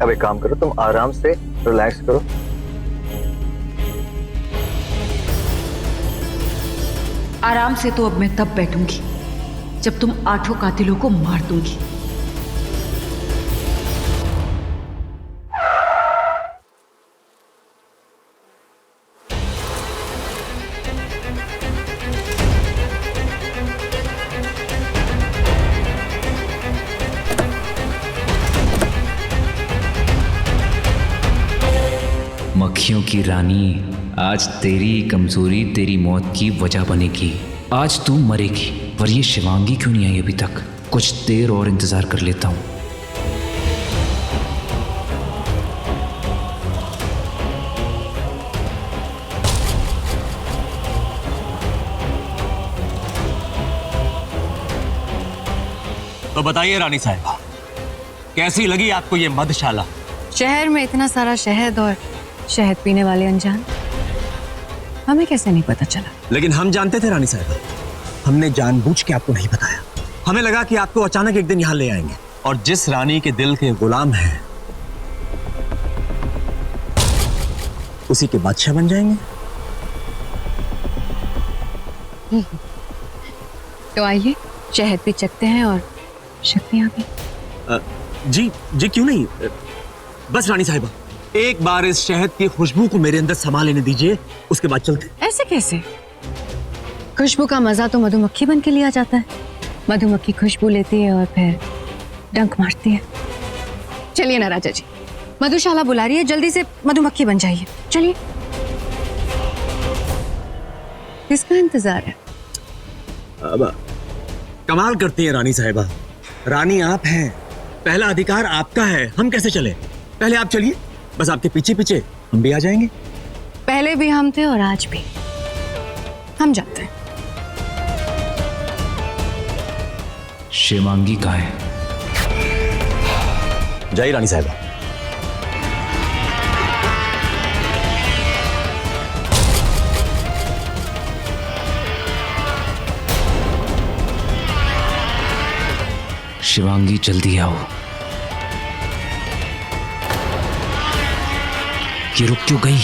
अब एक काम करो, तुम आराम से रिलैक्स करो। आराम से तो अब मैं तब बैठूंगी जब तुम 8 कातिलों को मार दूंगी। मक्खियों की रानी, आज तेरी कमजोरी तेरी मौत की वजह बनेगी। आज तू मरेगी। पर ये शिवांगी क्यों नहीं आई अभी तक? कुछ देर और इंतजार कर लेता हूँ। तो बताइए रानी साहिबा, कैसी लगी आपको ये मधुशाला? शहर में इतना सारा शहद और शहद पीने वाले अनजान, हमें कैसे नहीं पता चला? लेकिन हम जानते थे रानी साहिबा, हमने जानबूझ के आपको नहीं बताया। हमें लगा कि आपको अचानक एक दिन यहाँ ले आएंगे, और जिस रानी के दिल के गुलाम हैं उसी के बादशाह बन जाएंगे। तो आइए शहद भी चखते हैं और शक्तियां भी। जी क्यों नहीं। बस रानी साहिबा, एक बार इस शहद की खुशबू को मेरे अंदर समा लेने दीजिए, उसके बाद चलते। ऐसे कैसे? खुशबू का मजा तो मधुमक्खी बन के लिया जाता है। मधुमक्खी खुशबू लेती है और फिर डंक मारती है। चलिए ना राजा जी, मधुशाला बुला रही है, जल्दी से मधुमक्खी बन जाइए। चलिए। किसका इंतजार है? अब कमाल करती है रानी साहिबा, रानी आप हैं, पहला अधिकार आपका है, हम कैसे चले? पहले आप चलिए, बस आपके पीछे पीछे हम भी आ जाएंगे। पहले भी हम थे और आज भी हम जाते हैं। शिवांगी कहाँ है? जाइए रानी साहिबा। शिवांगी जल्दी आओ। ये रुक क्यों गई?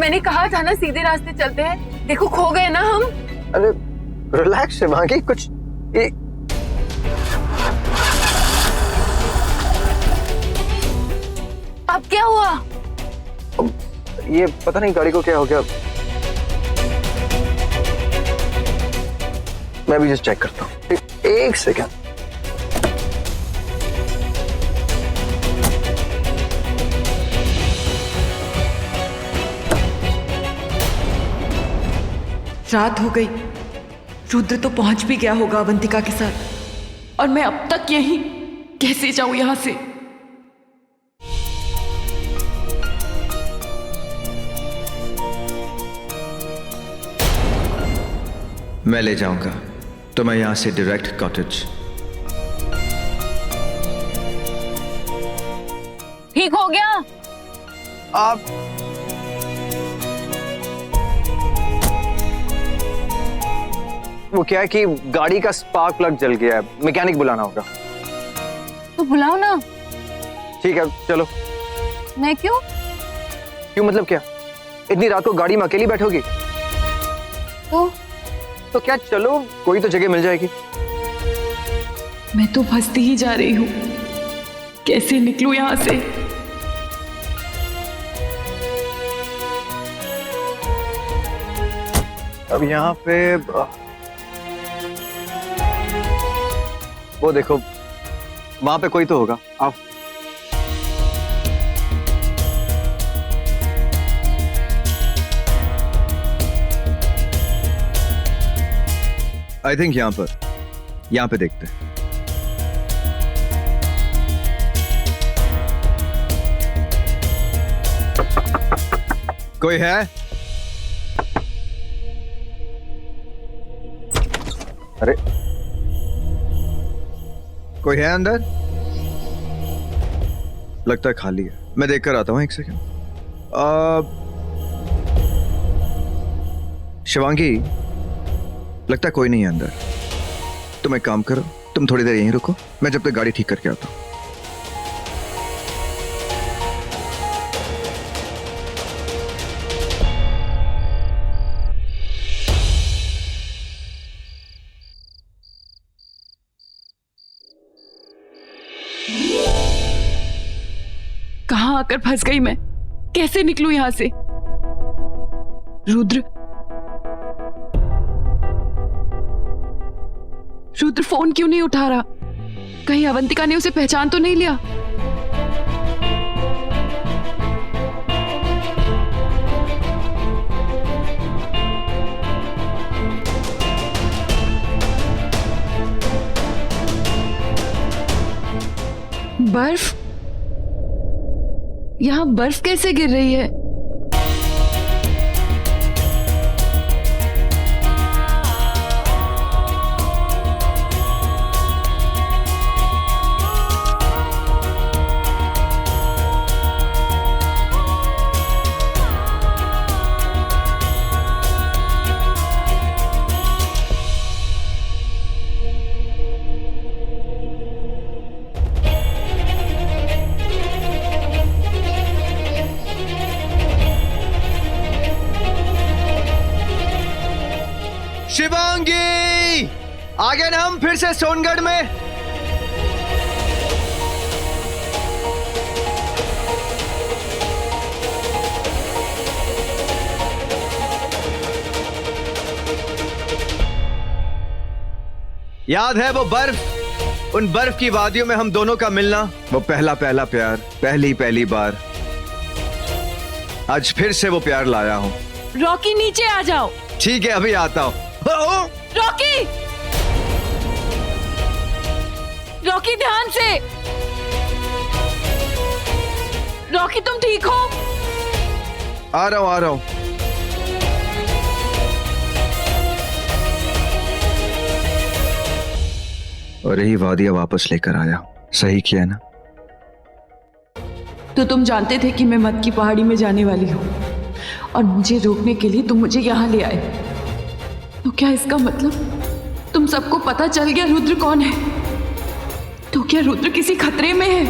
मैंने कहा था ना सीधे रास्ते चलते हैं, देखो खो गए ना हम। अरे रिलैक्स शिवांगी, कुछ अब क्या हुआ? ये पता नहीं गाड़ी को क्या हो गया, मैं भी जस्ट चेक करता हूँ। एक सेकंड। रात हो गई, रुद्र तो पहुंच भी गया होगा अवंतिका के साथ, और मैं अब तक यहीं कैसे जाऊं यहां से? मैं ले जाऊंगा तो मैं यहां से डायरेक्ट कॉटेज। ठीक हो गया? आप वो क्या है कि गाड़ी का स्पार्क प्लग जल गया है, मैकेनिक बुलाना होगा। तो बुलाओ ना। ठीक है चलो। मैं क्यों? क्यों मतलब क्या? इतनी रात को गाड़ी में अकेली बैठोगी? तो क्या चलो, कोई तो जगह मिल जाएगी। मैं तो फंसती ही जा रही हूं, कैसे निकलूं यहां से? अब यहाँ पे वो देखो, वहां पे कोई तो होगा। आओ। आई थिंक यहाँ पे देखते हैं। कोई है? अरे कोई है अंदर? लगता है खाली है। मैं देख कर आता हूँ, एक सेकंड। शिवांगी, लगता है कोई नहीं है अंदर। तुम एक काम करो, तुम थोड़ी देर यहीं रुको, मैं जब तक गाड़ी ठीक करके आता हूँ। कहां आकर फंस गई मैं? कैसे निकलूं यहां से? रुद्र फोन क्यों नहीं उठा रहा? कहीं अवंतिका ने उसे पहचान तो नहीं लिया? बर्फ? यहां बर्फ कैसे गिर रही है? शिवांगी, आ गए ना हम फिर से सोनगढ़ में। याद है वो बर्फ? उन बर्फ की वादियों में हम दोनों का मिलना, वो पहला पहला प्यार, पहली पहली बार। आज फिर से वो प्यार लाया हूं। रॉकी नीचे आ जाओ। ठीक है, अभी आता हूं। रॉकी! रॉकी ध्यान से! रॉकी तुम ठीक हो? आ रहा हूं। और यही वादिया वापस लेकर आया। सही किया ना? तो तुम जानते थे कि मैं मत की पहाड़ी में जाने वाली हूं, और मुझे रोकने के लिए तुम मुझे यहां ले आए। तो क्या इसका मतलब तुम सबको पता चल गया रुद्र कौन है? तो क्या रुद्र किसी खतरे में है?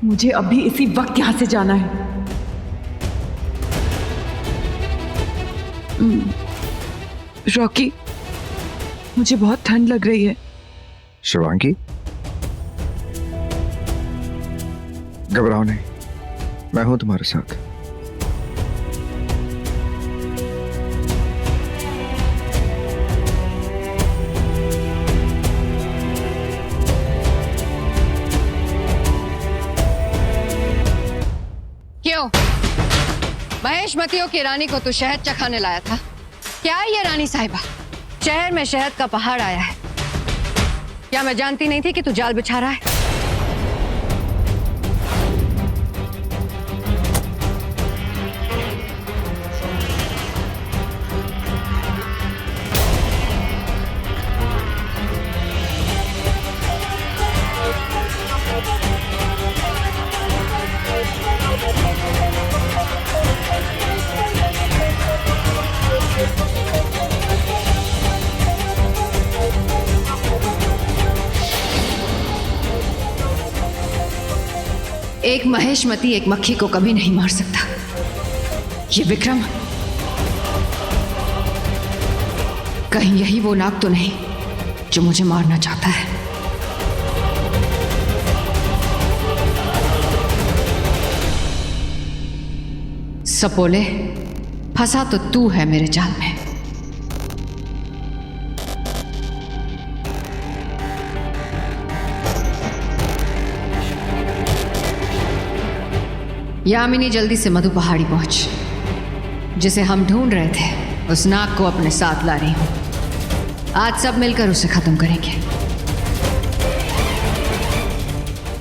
मुझे अभी इसी वक्त यहां से जाना है। रॉकी, मुझे बहुत ठंड लग रही है। शिवांगी, घबराओ नहीं, मैं हूं तुम्हारे साथ। क्यों? महेशमतियों की रानी को तू शहद चखाने लाया था। क्या है ये रानी साहिबा? शहर में शहद का पहाड़ आया है। क्या मैं जानती नहीं थी कि तू जाल बिछा रहा है? एक महेशमती एक मक्खी को कभी नहीं मार सकता। ये विक्रम कहीं यही वो नाग तो नहीं जो मुझे मारना चाहता है? सपोले, फंसा तो तू है मेरे जाल में। यामिनी, जल्दी से मधु पहाड़ी पहुंच। जिसे हम ढूंढ रहे थे उस नाग को अपने साथ ला रही हूं। आज सब मिलकर उसे खत्म करेंगे।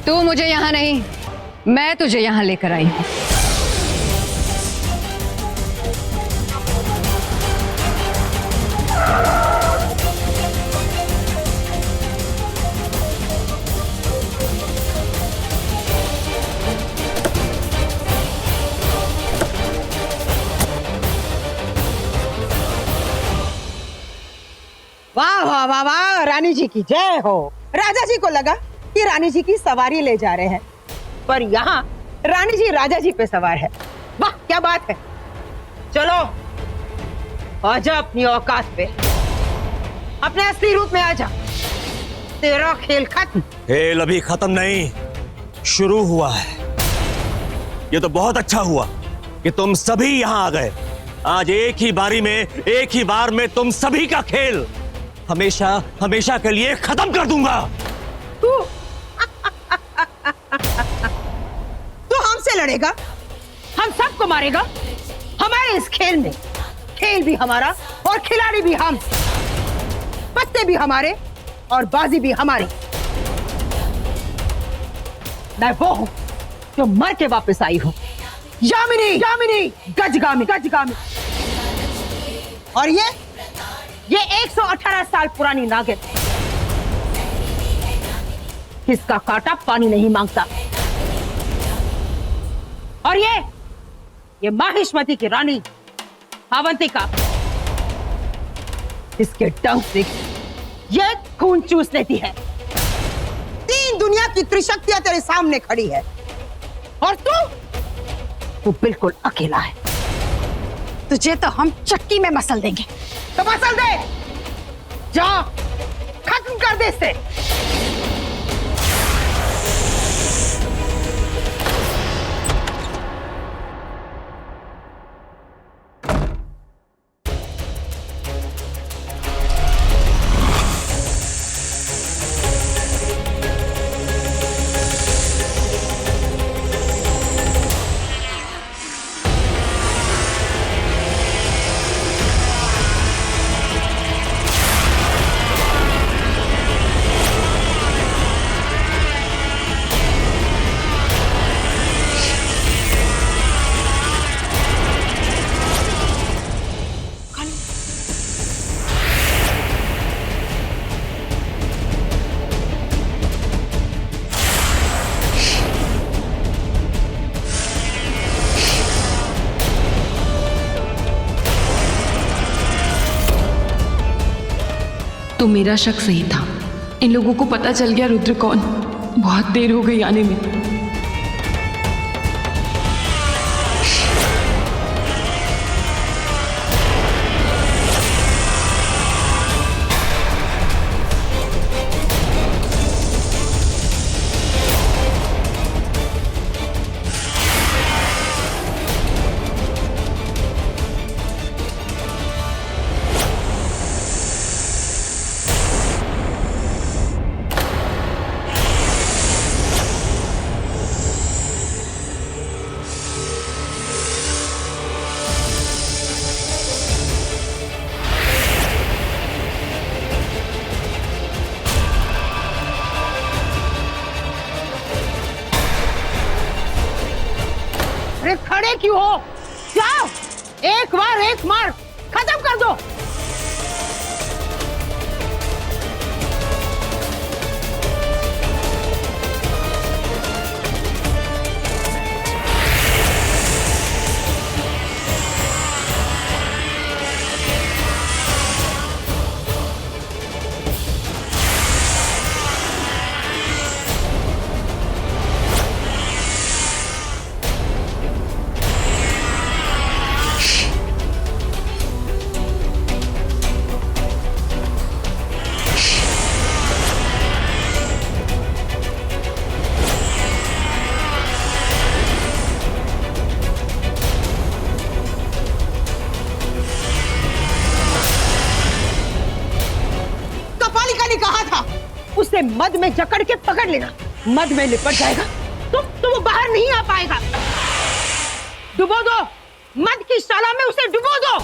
तू मुझे यहां नहीं, मैं तुझे यहां लेकर आई हूं। वाह वाह वाह वाह, रानी जी की जय हो। राजा जी को लगा कि रानी जी की सवारी ले जा रहे हैं, पर यहाँ रानी जी राजा जी पे सवार है। वाह क्या बात है। चलो आजा अपनी औकात पे, अपने असली रूप में आजा। तेरा खेल खत्म। खेल अभी खत्म नहीं, शुरू हुआ है। ये तो बहुत अच्छा हुआ कि तुम सभी यहाँ आ गए। आज एक ही बारी में, एक ही बार में तुम सभी का खेल हमेशा हमेशा के लिए खत्म कर दूंगा। तू हमसे लड़ेगा, हम सबको मारेगा। हमारे इस खेल में खेल भी हमारा और खिलाड़ी भी हम, पत्ते भी हमारे और बाजी भी हमारी। मैं वो हूं जो मर के वापस आई हूं, यामिनी, यामिनी गजगामी, गजगामी। और ये 118 साल पुरानी नागिन, किसका कांटा पानी नहीं मांगता। और ये माहिष्मती की रानी अवंतिका, इसके डंक से ये खून चूस लेती है। 3 दुनिया की त्रिशक्तियां तेरे सामने खड़ी है और तू बिल्कुल अकेला है। तुझे तो हम चक्की में मसल देंगे। तो मसल दे, जा खत्म कर दे इसे। तो मेरा शक सही था। इन लोगों को पता चल गया रुद्र कौन। बहुत देर हो गई आने में। एक ही हो। जाओ, एक बार एक मार खत्म कर दो। उसे मद में जकड़ के पकड़ लेना, मद में लिपट जाएगा तो वो बाहर नहीं आ पाएगा। डुबो दो, मद की शाला में उसे डुबो दो।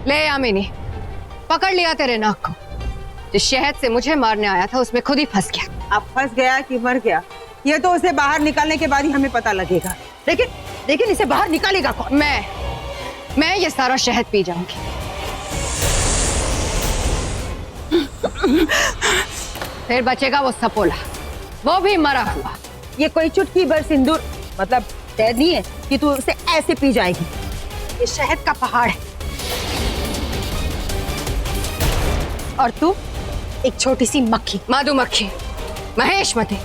ले यामिनी, पकड़ लिया तेरे नाक को। जिस शहद से मुझे मारने आया था उसमें खुद ही फंस गया। अब फंस गया कि मर गया ये तो उसे बाहर निकालने के बाद ही हमें पता लगेगा। लेकिन इसे बाहर निकालेगा कौन? मैं ये सारा शहद पी जाऊंगी। फिर बचेगा वो सपोला, वो भी मरा हुआ। ये कोई चुटकी भर सिंदूर मतलब तय नहीं है कि तू उसे ऐसे पी जाएगी। ये शहद का पहाड़ है और तू एक छोटी सी मक्खी, मधुमक्खी, महेशमती।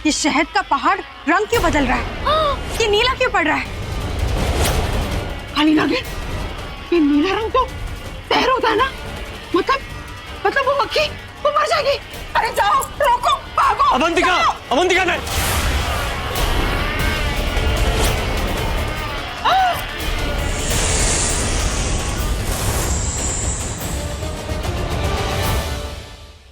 ये शहद का पहाड़ रंग क्यों बदल रहा है? ये नीला क्यों पड़ रहा है? काली नागिन, ये नीला रंग तो जहर होता है ना? मतलब वो मक्खी वो मर जाएगी। अरे जाओ, रोको, भागो। अवंतिका, अवंतिका नहीं।